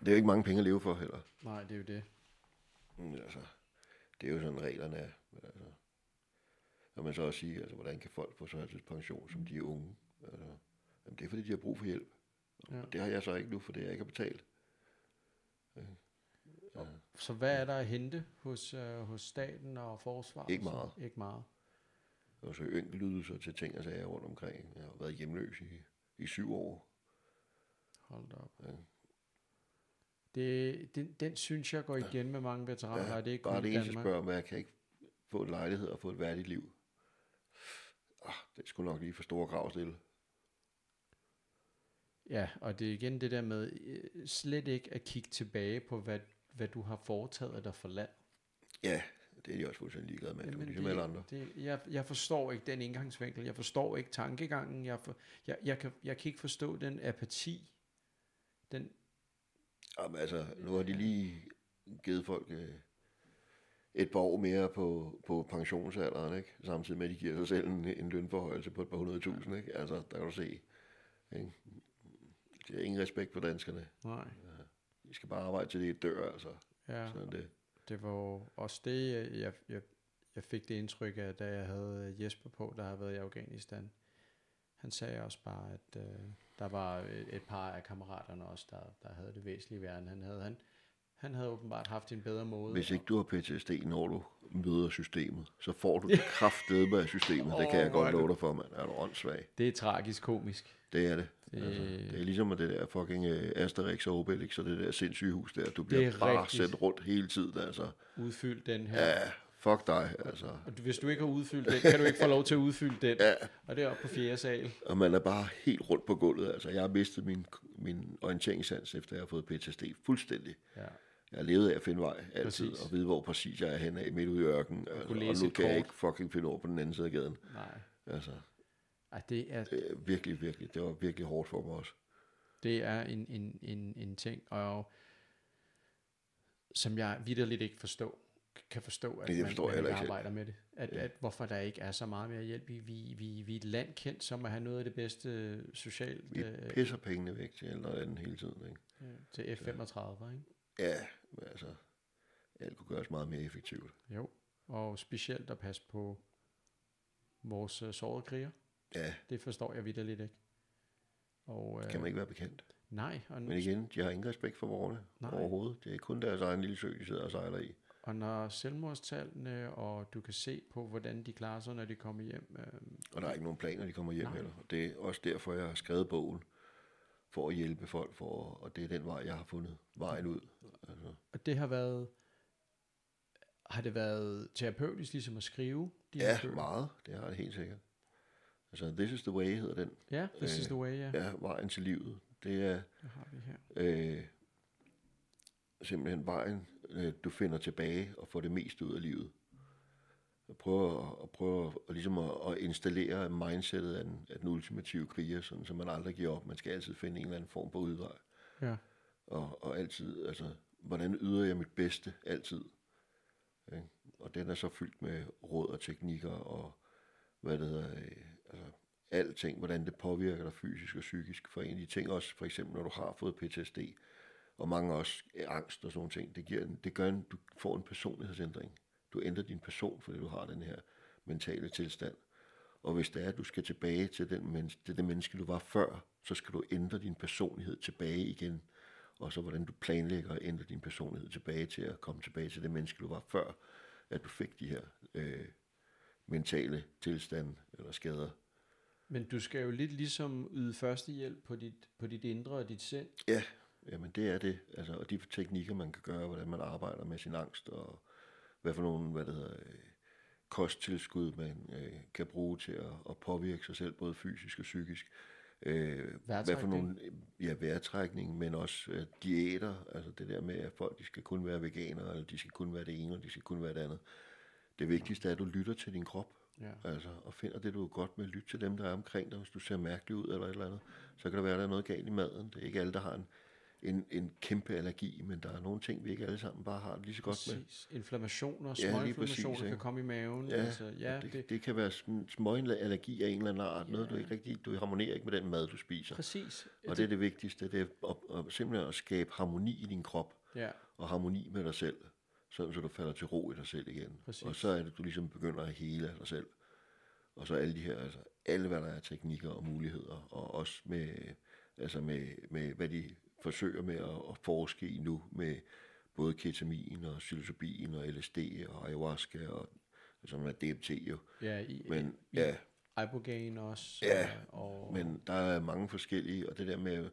det er jo ikke mange penge at leve for heller. Nej, det er jo det. Men altså, det er jo sådan reglerne er. Altså, og man så også sige, altså, hvordan kan folk få førtidspension, som de er unge? Altså, jamen, det er fordi, de har brug for hjælp. Ja. Og det har jeg så ikke nu, for det jeg ikke har betalt. Ja. Så hvad er der at hente hos staten og forsvaret? Ikke meget. Ikke meget. Og så enkeltydelser til ting og sager rundt omkring. Jeg har været hjemløs i 7 år. Hold da op. Ja. Den synes jeg går igen med mange veteraner. Ja, det er ikke bare det eneste spørger, men jeg kan ikke få en lejlighed og få et værdigt liv. Det skulle nok lige for store krav stille. Ja, og det er igen det der med slet ikke at kigge tilbage på, hvad du har foretaget dig for land. Ja, det er de også fuldstændig ligeglade med. Jamen ligesom alle andre. Jeg forstår ikke den indgangsvinkel. Jeg forstår ikke tankegangen. Jeg kan ikke forstå den apati. Jamen altså, nu har de lige givet folk et par år mere på pensionsalderen, ikke? Samtidig med, at de giver sig selv en lønforhøjelse på et par 100.000, ikke? Altså, der kan du se. Ikke? Det er ingen respekt for danskerne. Nej. De skal bare arbejde til det dør, altså. Ja. Sådan det var jo også det, jeg fik det indtryk af, da jeg havde Jesper på, der har været i Afghanistan. Han sagde også bare, at der var et par af kammeraterne også, der havde det væsentlige værre, end han havde åbenbart haft en bedre måde. Hvis ikke du har PTSD, når du møder systemet, så får du det kraftedeme af systemet. Det kan jeg godt love dig for, mand. Er du åndssvag? Det er tragisk komisk. Det er det. Altså, det er ligesom det der fucking Asterix og Obelix og det der sindssyge hus der. Du bliver bare sendt rundt hele tiden, altså. Udfyld den her. Ja, fuck dig, altså. Og hvis du ikke har udfyldt den, kan du ikke få lov til at udfylde den. Ja. Og det er oppe på 4. sal. Og man er bare helt rundt på gulvet, altså. Jeg har mistet min orienteringssans, efter jeg har fået PTSD fuldstændig. Ja. Jeg har levet af at finde vej altid, og vide, hvor præcis jeg er henne af midt ude i ørkenen. Altså, og nu kan jeg ikke fucking finde over på den anden side af gaden. Nej. Altså, det er virkelig, virkelig. Det var virkelig hårdt for mig også. Det er en ting, og som jeg vitterligt ikke kan forstå, at man ikke arbejder med det. At hvorfor der ikke er så meget mere hjælp. Vi er et land kendt som at have noget af det bedste socialt. Vi pisser pengene væk til eller andet hele tiden. Ikke? Ja, til F-35, ikke? Ja, men altså, alt kunne gøres meget mere effektivt. Jo. Og specielt at passe på vores sårede kriger. Ja. Det forstår jeg vitterligt ikke. Og, kan man ikke være bekendt. Nej. Men igen, de har ingen respekt for vorene overhovedet. Det er kun deres egen lille sø, de sidder og sejler i. Og når selvmordstallene, og du kan se på, hvordan de klarer sig, når de kommer hjem. Og der er ikke nogen planer, når de kommer hjem heller. Det er også derfor, jeg har skrevet bogen. For at hjælpe folk, og det er den vej, jeg har fundet vejen ud. Altså. Og det har det været terapeutisk ligesom at skrive de her bøger? Meget. Det har det helt sikkert. Altså, This is the way hedder den. Ja, This is the way, ja. Ja, vejen til livet. Det er har vi her. Simpelthen vejen, du finder tilbage og får det meste ud af livet. Prøve ligesom at installere mindsetet af den ultimative kriger, sådan, så man aldrig giver op. Man skal altid finde en eller anden form for udvej. Ja. Og altid, altså, hvordan yder jeg mit bedste? Altid. Ja. Og den er så fyldt med råd og teknikker og hvad det hedder, altså alting, hvordan det påvirker dig fysisk og psykisk. For en af de ting også, for eksempel når du har fået PTSD, og mange også angst og sådan nogle ting, det gør, du får en personlighedsændring. Du ændrer din person, fordi du har den her mentale tilstand. Og hvis det er, at du skal tilbage til det menneske, du var før, så skal du ændre din personlighed tilbage igen. Og så hvordan du planlægger at ændre din personlighed tilbage til at komme tilbage til det menneske, du var før, at du fik de her mentale tilstande eller skader. Men du skal jo lidt ligesom yde førstehjælp på dit indre og dit sind. Ja, jamen det er det. Altså, og de teknikker, man kan gøre, hvordan man arbejder med sin angst, og hvad for nogle, kosttilskud, man kan bruge til at påvirke sig selv, både fysisk og psykisk. Hvad for nogle, vejrtrækning, men også diæter, altså det der med, at folk, de skal kun være veganere, eller de skal kun være det ene, og de skal kun være det andet. Det vigtigste er, at du lytter til din krop, altså, og finder det, du er godt med at lytte til dem, der er omkring dig. Hvis du ser mærkelig ud, eller et eller andet, så kan der være, der er noget galt i maden. Det er ikke alle, der har en kæmpe allergi, men der er nogle ting, vi ikke alle sammen bare har lige så godt med. Inflammationer, småinflammationer kan komme i maven. Ja, altså, det kan være småallergi af en eller anden art, noget du ikke rigtig, du harmonerer ikke med den mad, du spiser. Præcis. Og det er det vigtigste, det er at simpelthen at skabe harmoni i din krop, og harmoni med dig selv, sådan så du falder til ro i dig selv igen. Præcis. Og så er det, du ligesom begynder at hele dig selv. Og så alle de her, altså alle hvad der er teknikker og muligheder, og også med hvad de forsøger med at forske i nu, med både ketamin og psilocybin og LSD og ayahuasca og som er DMT jo. Ibogaine også. Ja, men der er mange forskellige, og det der med,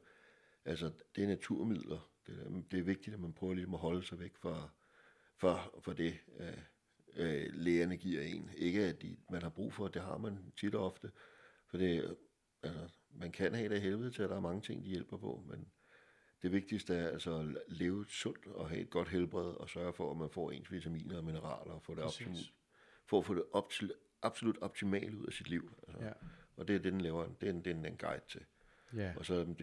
altså det er naturmidler. Det er vigtigt, at man prøver ligesom at holde sig væk for det, lægerne giver en. Ikke at man har brug for, det har man tit og ofte, for det, altså, man kan have det af helvede til, at der er mange ting, de hjælper på, men det vigtigste er altså at leve sundt og have et godt helbred og sørge for, at man får ens vitaminer og mineraler og få det absolut optimalt ud af sit liv. Altså. Og det er det, den laver. Det er en guide til. Og så om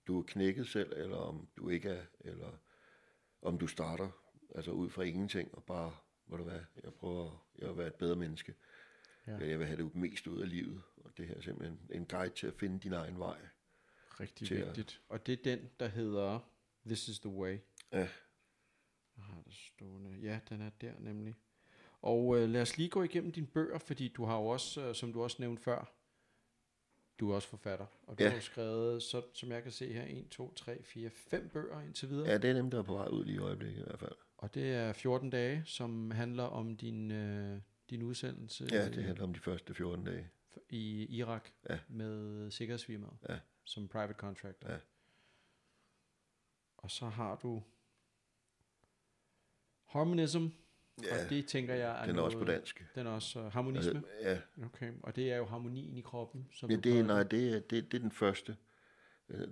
du er knækket selv, eller om du ikke er, eller om du starter altså ud fra ingenting og bare, jeg vil være et bedre menneske. Jeg vil have det mest ud af livet. Og det her er simpelthen en guide til at finde din egen vej. Rigtig vigtigt. Og det er den, der hedder This is the way. Ja. Jeg har det stående. Ja, den er der nemlig. Og lad os lige gå igennem dine bøger, fordi du har jo også, som du også nævnte før, du er også forfatter. Og du har jo skrevet, som jeg kan se her, 1, 2, 3, 4, 5 bøger indtil videre. Ja, det er dem, der er på vej ud lige i øjeblikket i hvert fald. Og det er 14 dage, som handler om din udsendelse. Ja, det handler om de første 14 dage. I Irak med sikkerhedsfirmaet som private contractor. Og så har du Harmonism, og det tænker jeg er den er også på dansk. Den er også harmonisme. Okay, og det er jo harmonien i kroppen. Som det er den første.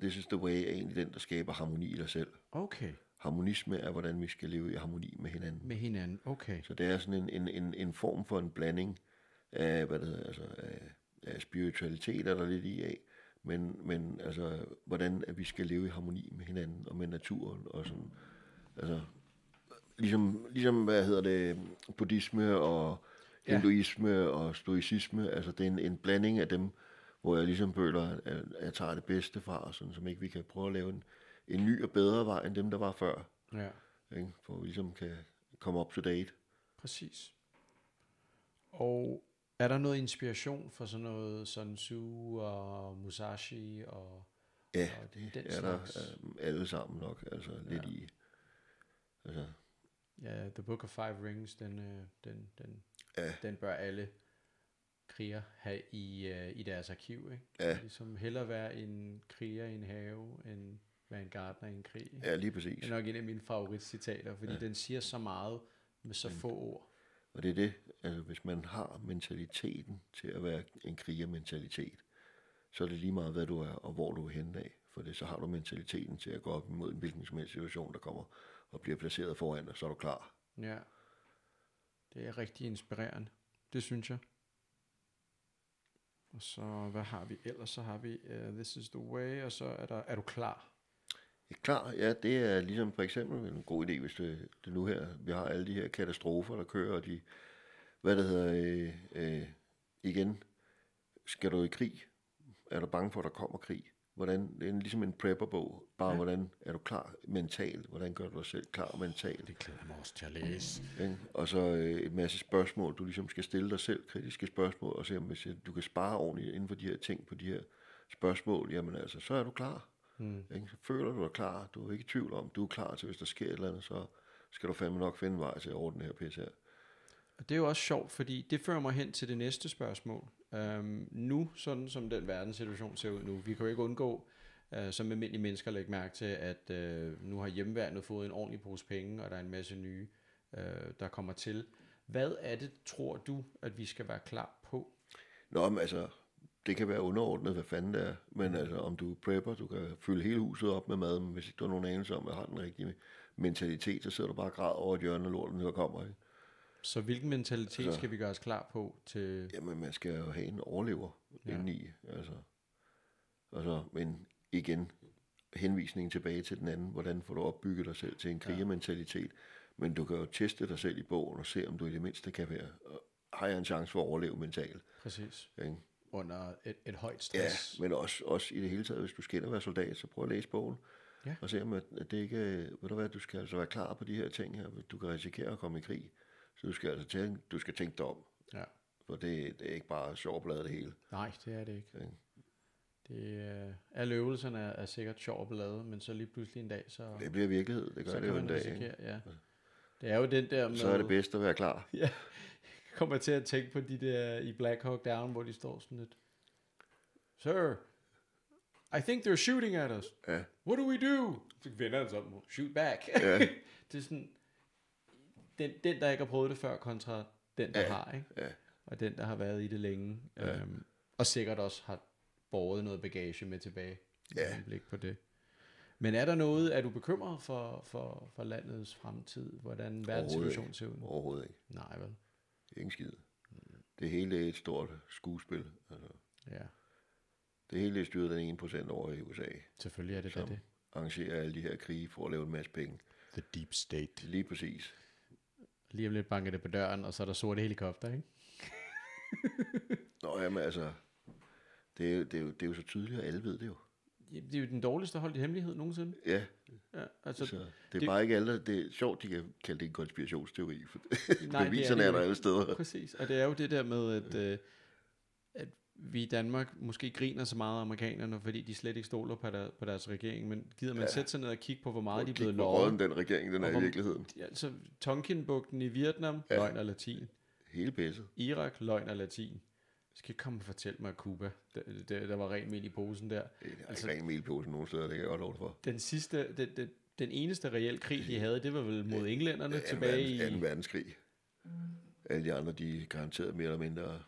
This is the way er egentlig den, der skaber harmoni i dig selv. Okay. Harmonisme er, hvordan vi skal leve i harmoni med hinanden. Med hinanden, okay. Så det er sådan en form for en blanding af, af spiritualitet er der lidt i af, men altså, hvordan at vi skal leve i harmoni med hinanden og med naturen og sådan, altså, ligesom buddhisme og hinduisme og stoicisme, altså det er en blanding af dem, hvor jeg ligesom føler, at jeg tager det bedste fra, sådan, som ikke vi kan prøve at lave en ny og bedre vej, end dem, der var før. Ikke? For vi ligesom kan komme up to date. Præcis. Og er der noget inspiration for sådan noget Sun Tzu og Musashi og Ja, og det den er slags? der alle sammen nok, altså lidt i. Altså, Ja, The Book of Five Rings, den bør alle kriger have i deres arkiv, ikke? Ja. Ligesom hellere være en kriger i en have, end være en gartner i en krig. ja, lige præcis. Det er nok en af mine favoritcitater, fordi den siger så meget med så få ord. Og det er det, altså hvis man har mentaliteten til at være en krigermentalitet, så er det lige meget, hvad du er, og hvor du er henne af. For det, så har du mentaliteten til at gå op imod en hvilken som helst situation, der kommer og bliver placeret foran dig, så er du klar. Ja, det er rigtig inspirerende. Det synes jeg. Og så, hvad har vi ellers? Så har vi This is the way, og så er du klar? Klar, ja, det er ligesom for eksempel en god idé, hvis det nu her, vi har alle de her katastrofer, der kører, og de, hvad det hedder, igen, skal du i krig? Er du bange for, at der kommer krig? Hvordan, det er ligesom en prepperbog, bare hvordan er du klar mentalt? Hvordan gør du dig selv klar mentalt? Det glæder mig også til at læse. Og så et masse spørgsmål, du ligesom skal stille dig selv, kritiske spørgsmål, og se om hvis du kan spare ordentligt inden for de her ting, på de her spørgsmål, jamen altså, så er du klar. Så føler du dig klar, du er ikke i tvivl om, du er klar til, hvis der sker et eller andet, så skal du fandme nok finde vej til at ordne det her pisse her. Og det er jo også sjovt, fordi det fører mig hen til det næste spørgsmål. Nu, sådan som den verdenssituation ser ud nu, vi kan jo ikke undgå, som almindelige mennesker, lægge mærke til, at nu har hjemmeværnet fået en ordentlig pose penge, og der er en masse nye, der kommer til. Hvad er det, tror du, at vi skal være klar på? Nå, men altså, det kan være underordnet, hvad fanden det er, men altså, om du prepper, du kan fylde hele huset op med mad, men hvis ikke du har nogen anelse om, at har den rigtige mentalitet, så sidder du bare og græder over et hjørne af lorten, der kommer, ikke? Så hvilken mentalitet skal vi gøre os klar på til? Jamen, man skal jo have en overlever indeni, altså, men igen, henvisning tilbage til den anden, hvordan får du opbygget dig selv til en krigermentalitet, men du kan jo teste dig selv i bogen og se, om du i det mindste kan være, har jeg en chance for at overleve mentalt. Præcis. Ikke? Under et højt stress. Ja, men også i det hele taget, hvis du skal ind og være soldat, så prøv at læse bogen. Ja. Og se om, at det ikke, ved du hvad, du skal altså være klar på de her ting her, du kan risikere at komme i krig. Så du skal altså tænke dig om. Ja. For det er ikke bare sjov blad det hele. Nej, det er det ikke. Ja. Det, alle øvelserne er sikkert sjov blad, men så lige pludselig en dag, så... Det bliver virkelighed, det gør det jo en dag. Ja. Det er jo den der med... Så er det bedst at være klar. Ja, jeg kommer til at tænke på de der i Black Hawk Down, hvor de står sådan lidt... Sir, I think they're shooting at us. Ja. What do we do? Så vender han sådan, shoot back. Ja. Det er sådan... Den, der ikke har prøvet det før, kontra den, der har, ikke? Ja. Og den, der har været i det længe. Ja. Og sikkert også har båret noget bagage med tilbage. Ja. Blik på det. Men er der noget, er du bekymret for landets fremtid? Hvordan verdenssituationen ser ud? Overhovedet ikke. Nej, vel? Ingen skid. Det hele er et stort skuespil. Altså. Ja. Det hele er styret den 1% over i USA. Selvfølgelig er det som det. Arrangerer alle de her krige for at lave en masse penge. The deep state. Lige præcis. Lige om lidt banker det på døren, og så er der sorte helikopter, ikke? Nå, jamen altså, det er jo så tydeligt, at alle ved det jo. Det er jo den dårligste holdt i hemmelighed nogensinde. Ja. Altså, så det er bare ikke alle, det er sjovt, de kan kalde det en konspirationsteori, for beviserne er der alle steder. Præcis, og det er jo det der med, at vi i Danmark måske griner så meget af amerikanerne, fordi de slet ikke stoler på deres regering, men gider man sætte sig ned og kigge på, hvor meget de er blevet lovet. Hvor den regering, den er i virkeligheden. Altså, Tonkinbugten i Vietnam, løgn og latin. Hele pisset. Irak, løgn og latin. Skal ikke komme og fortælle mig, at Cuba, der var ren mel i posen der. Det er altså, ren mel i posen nogen steder, det kan jeg godt lov for. Den eneste reelle krig, de havde, det var vel mod englænderne tilbage i... 2. verdenskrig. Alle de andre, de er garanteret mere eller mindre...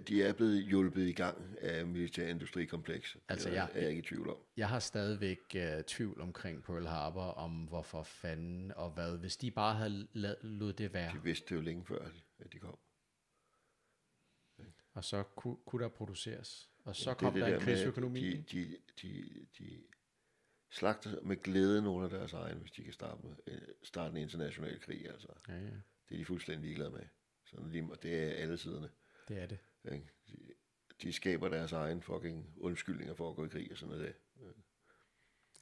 De er blevet hjulpet i gang af militærindustrikompleks. Altså, jeg er ikke i tvivl om. Jeg har stadigvæk tvivl omkring Pearl Harbor, om hvorfor fanden og hvad. Hvis de bare havde ladet det være. De vidste det jo længe før, at de kom. Og så kunne der produceres. Og så kom der en krigsøkonomi. De slagter med glæde nogle af deres egne, hvis de kan starte en international krig. Altså. Ja. Det er de fuldstændig ligeglade med. Sådan, det er alle siderne. Det er det. De skaber deres egen fucking undskyldninger for at gå i krig og sådan noget.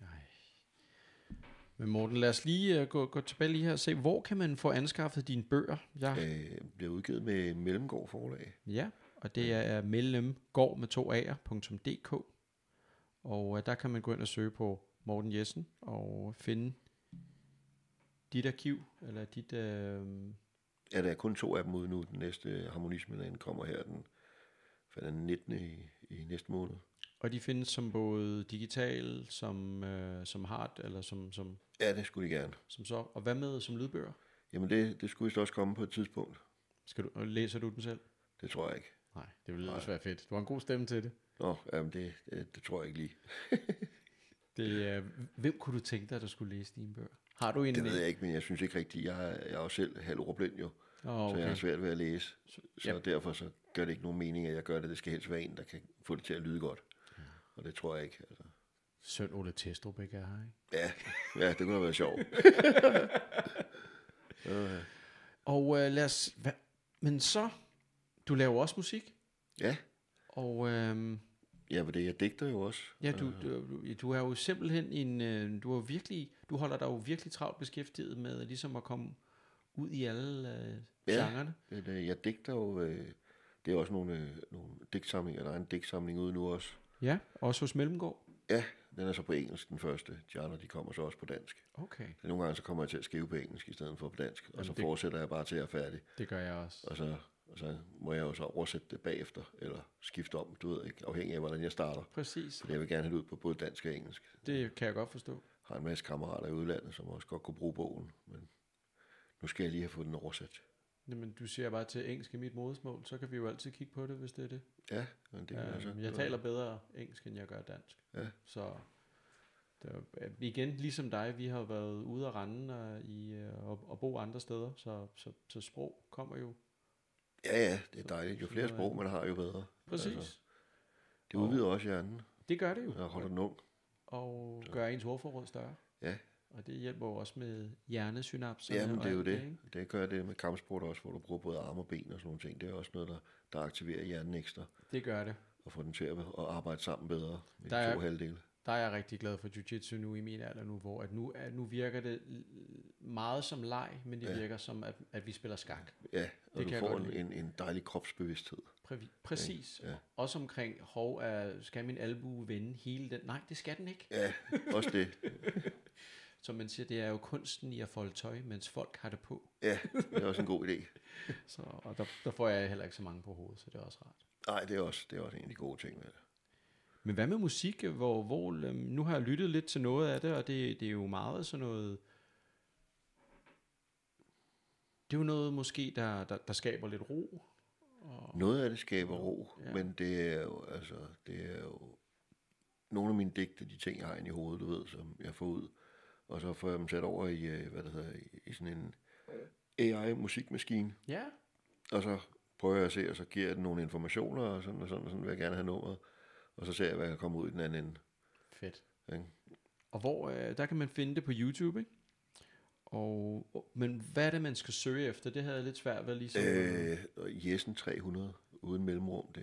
Nej. Men Morten, lad os lige gå tilbage lige her og se, hvor kan man få anskaffet dine bøger? bliver udgivet med Mellemgård forlag. Ja, og det er mellemgård med 2'er.dk. Og der kan man gå ind og søge på Morten Jessen og finde dit arkiv, eller dit... Ja, der er kun 2 af dem ude nu. Den næste Harmonismen kommer her den 19. i næste måned. Og de findes som både digital, som hard, eller som... Ja, det skulle de gerne. Som så. Og hvad med som lydbøger? Jamen, det skulle vist også komme på et tidspunkt. Læser du den selv? Det tror jeg ikke. Nej, det ville også være fedt. Du har en god stemme til det. Nå, jamen det tror jeg ikke lige. Hvem kunne du tænke dig, der skulle læse dine bøger? Har du en... Det ved jeg ikke, men jeg synes ikke rigtigt. Jeg er jo selv halvordblind jo. Okay. Så jeg har svært ved at læse. Så derfor så gør det ikke nogen mening, at jeg gør det. Det skal helst være en, der kan få det til at lyde godt. Ja. Og det tror jeg ikke. Altså. Søn Ole Testrup ikke er her, ikke? Ja, det kunne have været sjovt. Og lad os... Men så... Du laver også musik? Ja. Og... Ja, men det jeg digter jo også. Ja, du er jo simpelthen du holder dig jo virkelig travlt beskæftiget med ligesom at komme ud i alle genrerne. Ja, jeg digter jo, det er også nogle digtsamlinger, der er en digtsamling ude nu også. Ja, også hos Mellemgård? Ja, den er så på engelsk, den første. De andre, de kommer så også på dansk. Okay. Så nogle gange så kommer jeg til at skrive på engelsk i stedet for på dansk, og så fortsætter jeg bare til at er færdig. Det gør jeg også. Og så må jeg jo så oversætte det bagefter, eller skifte om, du ved ikke, afhængig af, hvordan jeg starter. Præcis. Jeg vil gerne have det ud på både dansk og engelsk. Det kan jeg godt forstå. Jeg har en masse kammerater i udlandet, som også godt kunne bruge bogen, men nu skal jeg lige have fået den oversat. Jamen, du siger bare til engelsk i mit modersmål, så kan vi jo altid kigge på det, hvis det er det. Ja, men det kan så. Jeg taler bedre engelsk, end jeg gør dansk. Ja. Så igen, ligesom dig, vi har været ude at rende og bo andre steder, så sprog kommer jo. Ja, det er dejligt. Jo flere sprog man har, jo bedre. Præcis. Altså, det udvider også hjernen. Det gør det jo. Og holder den ung. Og gør ens ordforråd større. Ja. Og det hjælper jo også med hjernesynapser. Ja, men det er jo det. Det gør det med kampsport også, hvor du bruger både arme og ben og sådan nogle ting. Det er også noget, der aktiverer hjernen ekstra. Det gør det. Og får den til at arbejde sammen bedre med de 2 halvdele. Der er jeg rigtig glad for jiu-jitsu nu i min alder nu, hvor nu virker det meget som leg, men det virker som, at vi spiller skak. Ja, og det du får en dejlig kropsbevidsthed. Præcis. Ja. Også omkring, skal min albue vende hele den? Nej, det skal den ikke. Ja, også det. Som man siger, det er jo kunsten i at folde tøj, mens folk har det på. Ja, det er også en god idé. Og der får jeg heller ikke så mange på hovedet, så det er også rart. Nej, det er også en af de gode ting med det. Men hvad med musik, hvor nu har jeg lyttet lidt til noget af det, og det er jo meget sådan noget... Det er jo noget måske, der skaber lidt ro. Noget af det skaber ro, men det er jo nogle af mine digte, de ting, jeg har inde i hovedet, du ved, som jeg får ud. Og så får jeg dem sat over i sådan en AI-musikmaskine. Ja. Og så prøver jeg at se, og så giver jeg den nogle informationer, og sådan vil jeg gerne have nummeret. Og så ser jeg, hvad der kommer ud i den anden ende. Fedt. Ja. Og hvor, der kan man finde det på YouTube, ikke? Men hvad er det, man skal søge efter? Det havde jeg lidt svært ved ligesom... Jessen 300, uden mellemrum.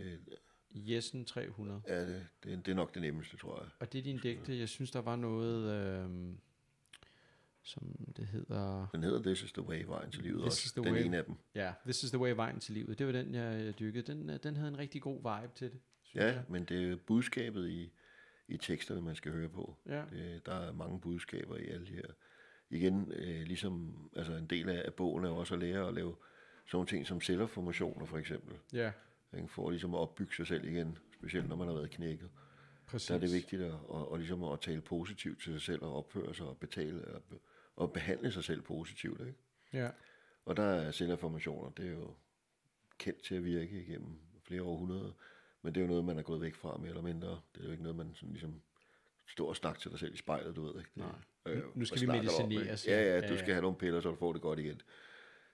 Jessen 300. Ja, det er nok det nemmeste, tror jeg. Og det er din digte. Jeg synes, der var noget... som det hedder... Den hedder This is the way, vejen til livet også. Den ene af dem. Ja, This is the way, vejen til livet. Det var den, jeg dykkede. Den havde en rigtig god vibe til det. Ja, men det er budskabet i teksterne, man skal høre på. Ja. Der er mange budskaber i alle de her. Igen, ligesom altså en del af bogen er også at lære at lave sådan nogle ting som selverformationer, for eksempel. Ja. For ligesom at opbygge sig selv igen, specielt når man har været knækket. Præcis. Der er det vigtigt at ligesom at tale positivt til sig selv og opføre sig og og behandle sig selv positivt, ikke? Ja. Og der er selverformationer, det er jo kendt til at virke igennem flere århundreder, men det er jo noget, man er gået væk fra mere eller mindre. Det er jo ikke noget, man sådan ligesom står og snakker til dig selv i spejlet, du ved ikke. Nej. Nu skal vi medicinere. Ja, du skal have nogle piller, så du får det godt igen.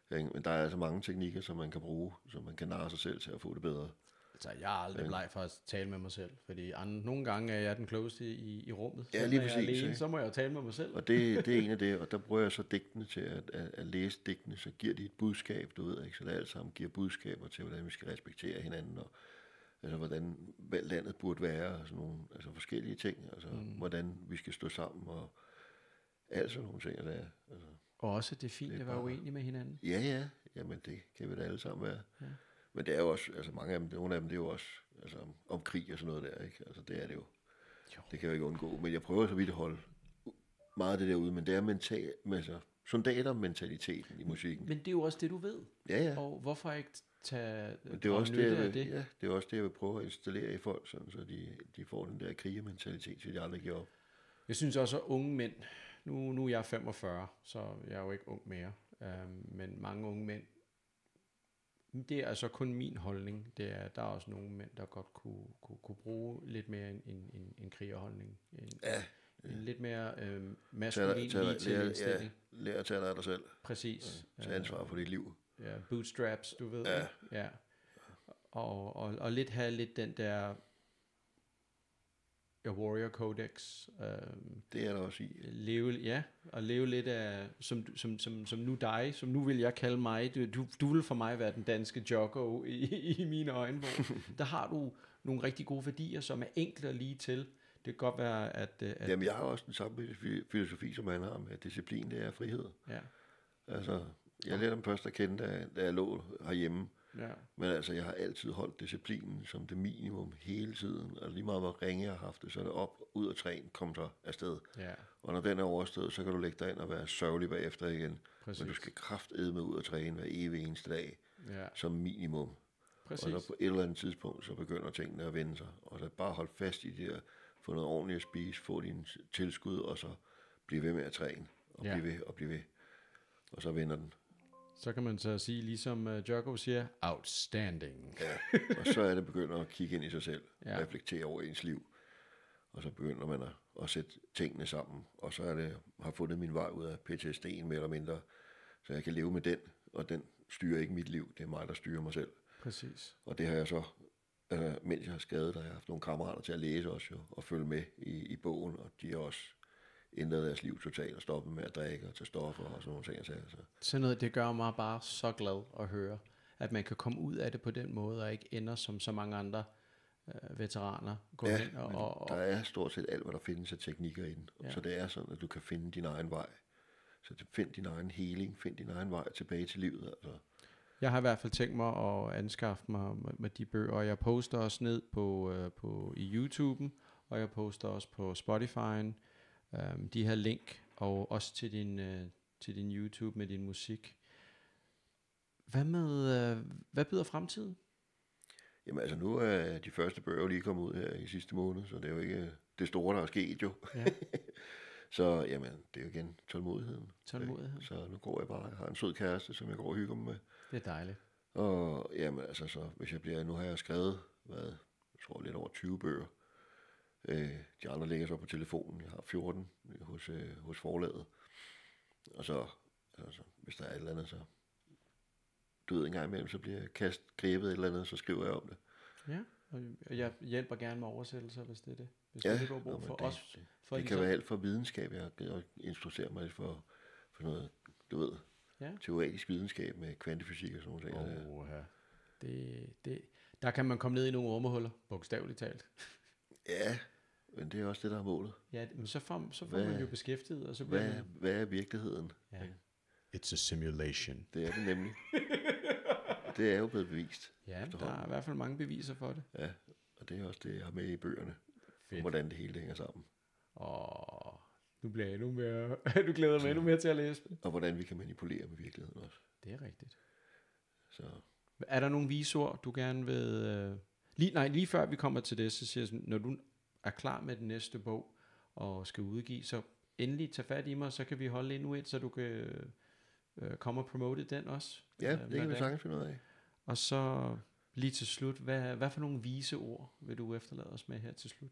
Men der er altså mange teknikker, som man kan bruge, så man kan narre sig selv til at få det bedre. Altså, jeg er aldrig bleg for at tale med mig selv, fordi nogle gange er jeg den klogeste i rummet. Ja, lige præcis. Alene, så må jeg jo tale med mig selv. Og det er en af det, og der bruger jeg så digtene til at læse digtene, så giver de et budskab, du ved ikke, så det alt sammen giver budskaber til, hvordan vi skal respektere hinanden, og altså hvordan landet burde være, og sådan nogle altså forskellige ting, altså hvordan vi skal stå sammen, og alt sådan nogle ting. Altså, og også det er fint at være uenig med hinanden. Ja, jamen det kan vi da alle sammen være. Ja. Men det er jo også, altså nogle af dem, det er jo også altså, om krig og sådan noget der, ikke? Altså det er det jo. Det kan jeg jo ikke undgå. Men jeg prøver så vidt at holde meget af det derude, men det er altså, soldatermentaliteten i musikken. Men det er jo også det, du ved. Ja. Og hvorfor ikke tage det er også det? Ja, det er også det, jeg vil prøve at installere i folk, sådan, så de får den der krigermentalitet, så de aldrig giver op. Jeg synes også, at unge mænd, nu er jeg 45, så jeg er jo ikke ung mere, men mange unge mænd, det er altså kun min holdning. Der er også nogle mænd, der godt kunne bruge lidt mere en krigerholdning. En lidt mere maskulin indstilling. Lær at tage dig af dig selv. Præcis. Tag ansvar for dit liv. Ja, bootstraps, du ved. Ja. Ja. Og lidt have lidt den der Warrior Codex. Det er der også i. Leve lidt af, som nu dig, som nu vil jeg kalde mig, du vil for mig være den danske Jocko i mine øjne, hvor der har du nogle rigtig gode værdier, som er enkle og lige til. Det kan godt være, at jamen, jeg har også den samme filosofi, som han har, med disciplin, det er frihed. Ja. Altså, jeg lærte dem først at kende, da jeg lå herhjemme. Ja. Men altså, jeg har altid holdt disciplinen som det minimum hele tiden. Og lige meget, hvor ringe jeg har haft det, så er det op, ud og træne, kom så afsted. Ja. Og når den er overstået, så kan du lægge dig ind og være sørgelig bagefter igen. Præcis. Men du skal kraftedme ud og træne hver evig eneste dag, som minimum. Præcis. Og så på et eller andet tidspunkt, så begynder tingene at vende sig. Og så bare hold fast i det der, få noget ordentligt at spise, få din tilskud, og så blive ved med at træne. Og blive ved. Og så vender den. Så kan man så sige, ligesom Jocko siger, outstanding. Ja, og så er det begynder at kigge ind i sig selv, reflektere over ens liv. Og så begynder man at sætte tingene sammen. Og så har fundet min vej ud af PTSD'en mere eller mindre, så jeg kan leve med den, og den styrer ikke mit liv. Det er mig, der styrer mig selv. Præcis. Og det har jeg så, mens jeg har skadet, der har jeg haft nogle kammerater til at læse også jo, og følge med i bogen, og de har også ændret deres liv totalt og stoppet med at drikke og tage stoffer og sådan nogle ting. Så. Sådan noget, det gør mig bare så glad at høre, at man kan komme ud af det på den måde, og ikke ender som så mange andre veteraner. Hen og der er stort set alt, hvad der findes af teknikker i den. Så det er sådan, at du kan finde din egen vej. Så find din egen healing, find din egen vej tilbage til livet. Altså. Jeg har i hvert fald tænkt mig at anskaffe mig med de bøger, og jeg poster også ned på i YouTube'en, og jeg poster også på Spotify'en, de her link, og også til din YouTube med din musik. Hvad byder fremtiden? Jamen altså, nu er de første bøger lige kommet ud her i sidste måned, så det er jo ikke det store, der er sket jo. Ja. Så jamen, det er jo igen tålmodigheden. Så nu går jeg bare, jeg har en sød kæreste, som jeg går og hygger mig med. Det er dejligt. Og jamen altså, så hvis nu har jeg skrevet, jeg tror lidt over 20 bøger. De andre ligger så på telefonen. Jeg har 14 hos forlaget. Og så, altså, hvis der er et eller andet, så en gang imellem, så bliver jeg grebet et eller andet, så skriver jeg om det. Ja, og jeg hjælper gerne med oversættelser, hvis det er det. Hvis det er brug for os. Det kan være alt for videnskab. Jeg introducerer mig for noget, du ved, teoretisk videnskab med kvantefysik og sådan noget. Der kan man komme ned i nogle ormehuller, bogstaveligt talt. Ja, men det er også det, der er målet. Ja, men så får man jo beskæftiget. Og så hvad er virkeligheden? Ja. It's a simulation. Det er det nemlig. Det er jo blevet bevist. Ja, der er i hvert fald mange beviser for det. Ja, og det er også det, jeg har med i bøgerne. Fedt. Hvordan det hele hænger sammen. Nu bliver jeg endnu mere... Du glæder mig endnu mere til at læse det. Og hvordan vi kan manipulere med virkeligheden også. Det er rigtigt. Så. Er der nogle visord, du gerne vil... Lige før vi kommer til det, så siger jeg sådan, når du er klar med den næste bog og skal udgive, så endelig tage fat i mig, så kan vi holde endnu et, så du kan komme og promote den også. Ja, det kan vi sagtens finde ud af. Og så lige til slut, hvad for nogle vise ord vil du efterlade os med her til slut?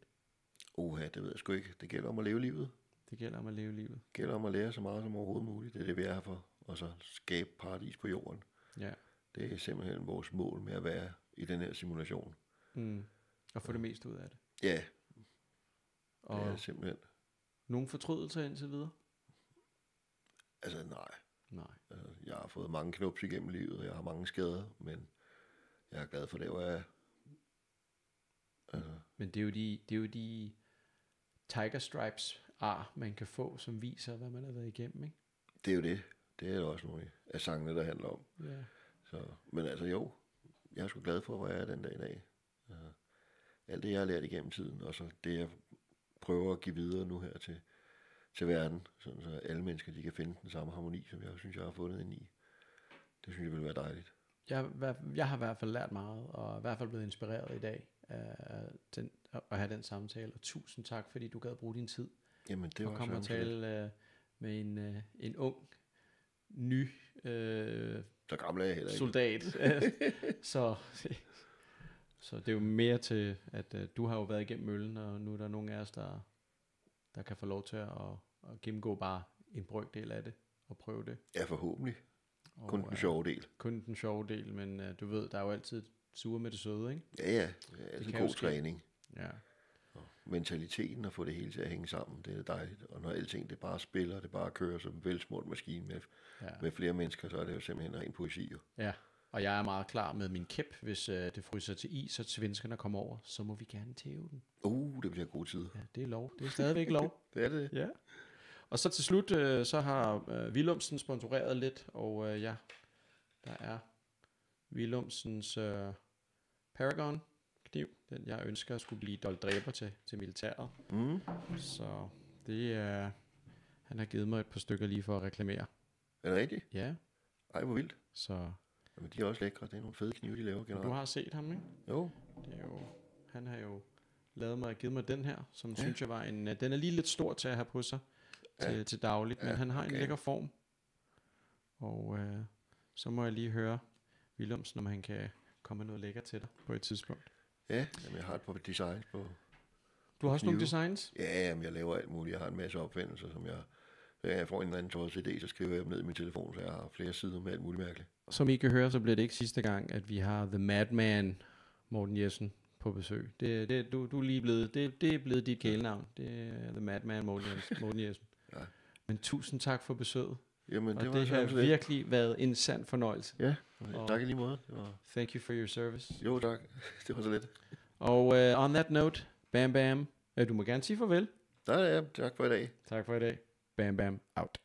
Det ved jeg sgu ikke. Det gælder om at leve livet. Det gælder om at lære så meget som overhovedet muligt. Det er det, vi er her for. Og så skabe paradis på jorden. Ja. Det er simpelthen vores mål med at være i den her simulation. Og få det meste ud af det. Ja. Og det er simpelthen. Nogle fortrydelser indtil videre? Altså nej. Altså, jeg har fået mange knups igennem livet, og jeg har mange skader, men jeg er glad for det, hvor jeg er. Altså. Men det er jo de Tiger Stripes man kan få, som viser, hvad man har været igennem, ikke? Det er jo det. det er også nogle af sangene, der handler om. Ja. Så, men altså jo, jeg er sgu glad for, hvor jeg er den dag i dag. Alt det, jeg har lært igennem tiden, og så det, jeg prøver at give videre nu her til verden, sådan så alle mennesker, de kan finde den samme harmoni, som jeg synes, jeg har fundet ind i. Det synes jeg vil være dejligt. Jeg har i hvert fald lært meget, og i hvert fald blevet inspireret i dag at have den samtale. Og tusind tak, fordi du gad bruge din tid. Jamen, det var og komme og tale med en ung, ny så gammel er jeg heller ikke. Soldat. Så det er jo mere til, at du har jo været igennem møllen, og nu er der nogen af os, der kan få lov til at gennemgå bare en brøkdel af det, og prøve det. Ja, forhåbentlig. Kun den sjove del. Kun den sjove del, men du ved, der er jo altid sure med det søde, ikke? Ja, det er altid god træning. Ja. Og mentaliteten at få det hele til at hænge sammen, det er dejligt. Og når alting det bare spiller, det bare kører som en velsmurt maskine med flere mennesker, så er det jo simpelthen ren poesi. Jo. Ja, og jeg er meget klar med min kæp, hvis det fryser til is, og svenskerne kommer over, så må vi gerne tæve den. Det bliver gode tider. Ja, det er lov. Det er stadigvæk lov. Det er det. Ja. Og så til slut, så har Willumsen sponsoreret lidt, og der er Willumsens Paragon kniv, den jeg ønsker skulle blive dolddræber til militæret. Så det er, han har givet mig et par stykker lige for at reklamere. Er det rigtigt? Ja. Ej, hvor vildt. Så. Jamen, de er også lækre, det er nogle fede knive, de laver generelt. Du har set ham, ikke? Jo. Det er jo, han har jo givet mig den her, som synes jeg var den er lige lidt stor til at have på sig til dagligt, men han har en lækker form. Og så må jeg lige høre Willumsen, om han kan komme med noget lækker til dig på et tidspunkt. Ja, jamen jeg har et par designs på. Du har også nogle designs? Ja, jamen jeg laver alt muligt. Jeg har en masse opfindelser, som jeg får en eller anden tosset idé, så skriver jeg dem ned i min telefon, så jeg har flere sider med alt muligt mærkeligt. Som I kan høre, så bliver det ikke sidste gang, at vi har The Madman Morten Jessen på besøg. Du er lige blevet, det er blevet dit kælenavn. Det er The Madman Morten Jessen. Ja. Men tusind tak for besøget. Jamen, og det har virkelig været en sand fornøjelse. Ja, tak i lige måde. Thank you for your service. Jo, tak. Det var så lidt. Og on that note, Bam Bam, du må gerne sige farvel. Ja, tak for i dag. Tak for i dag. Bam Bam out.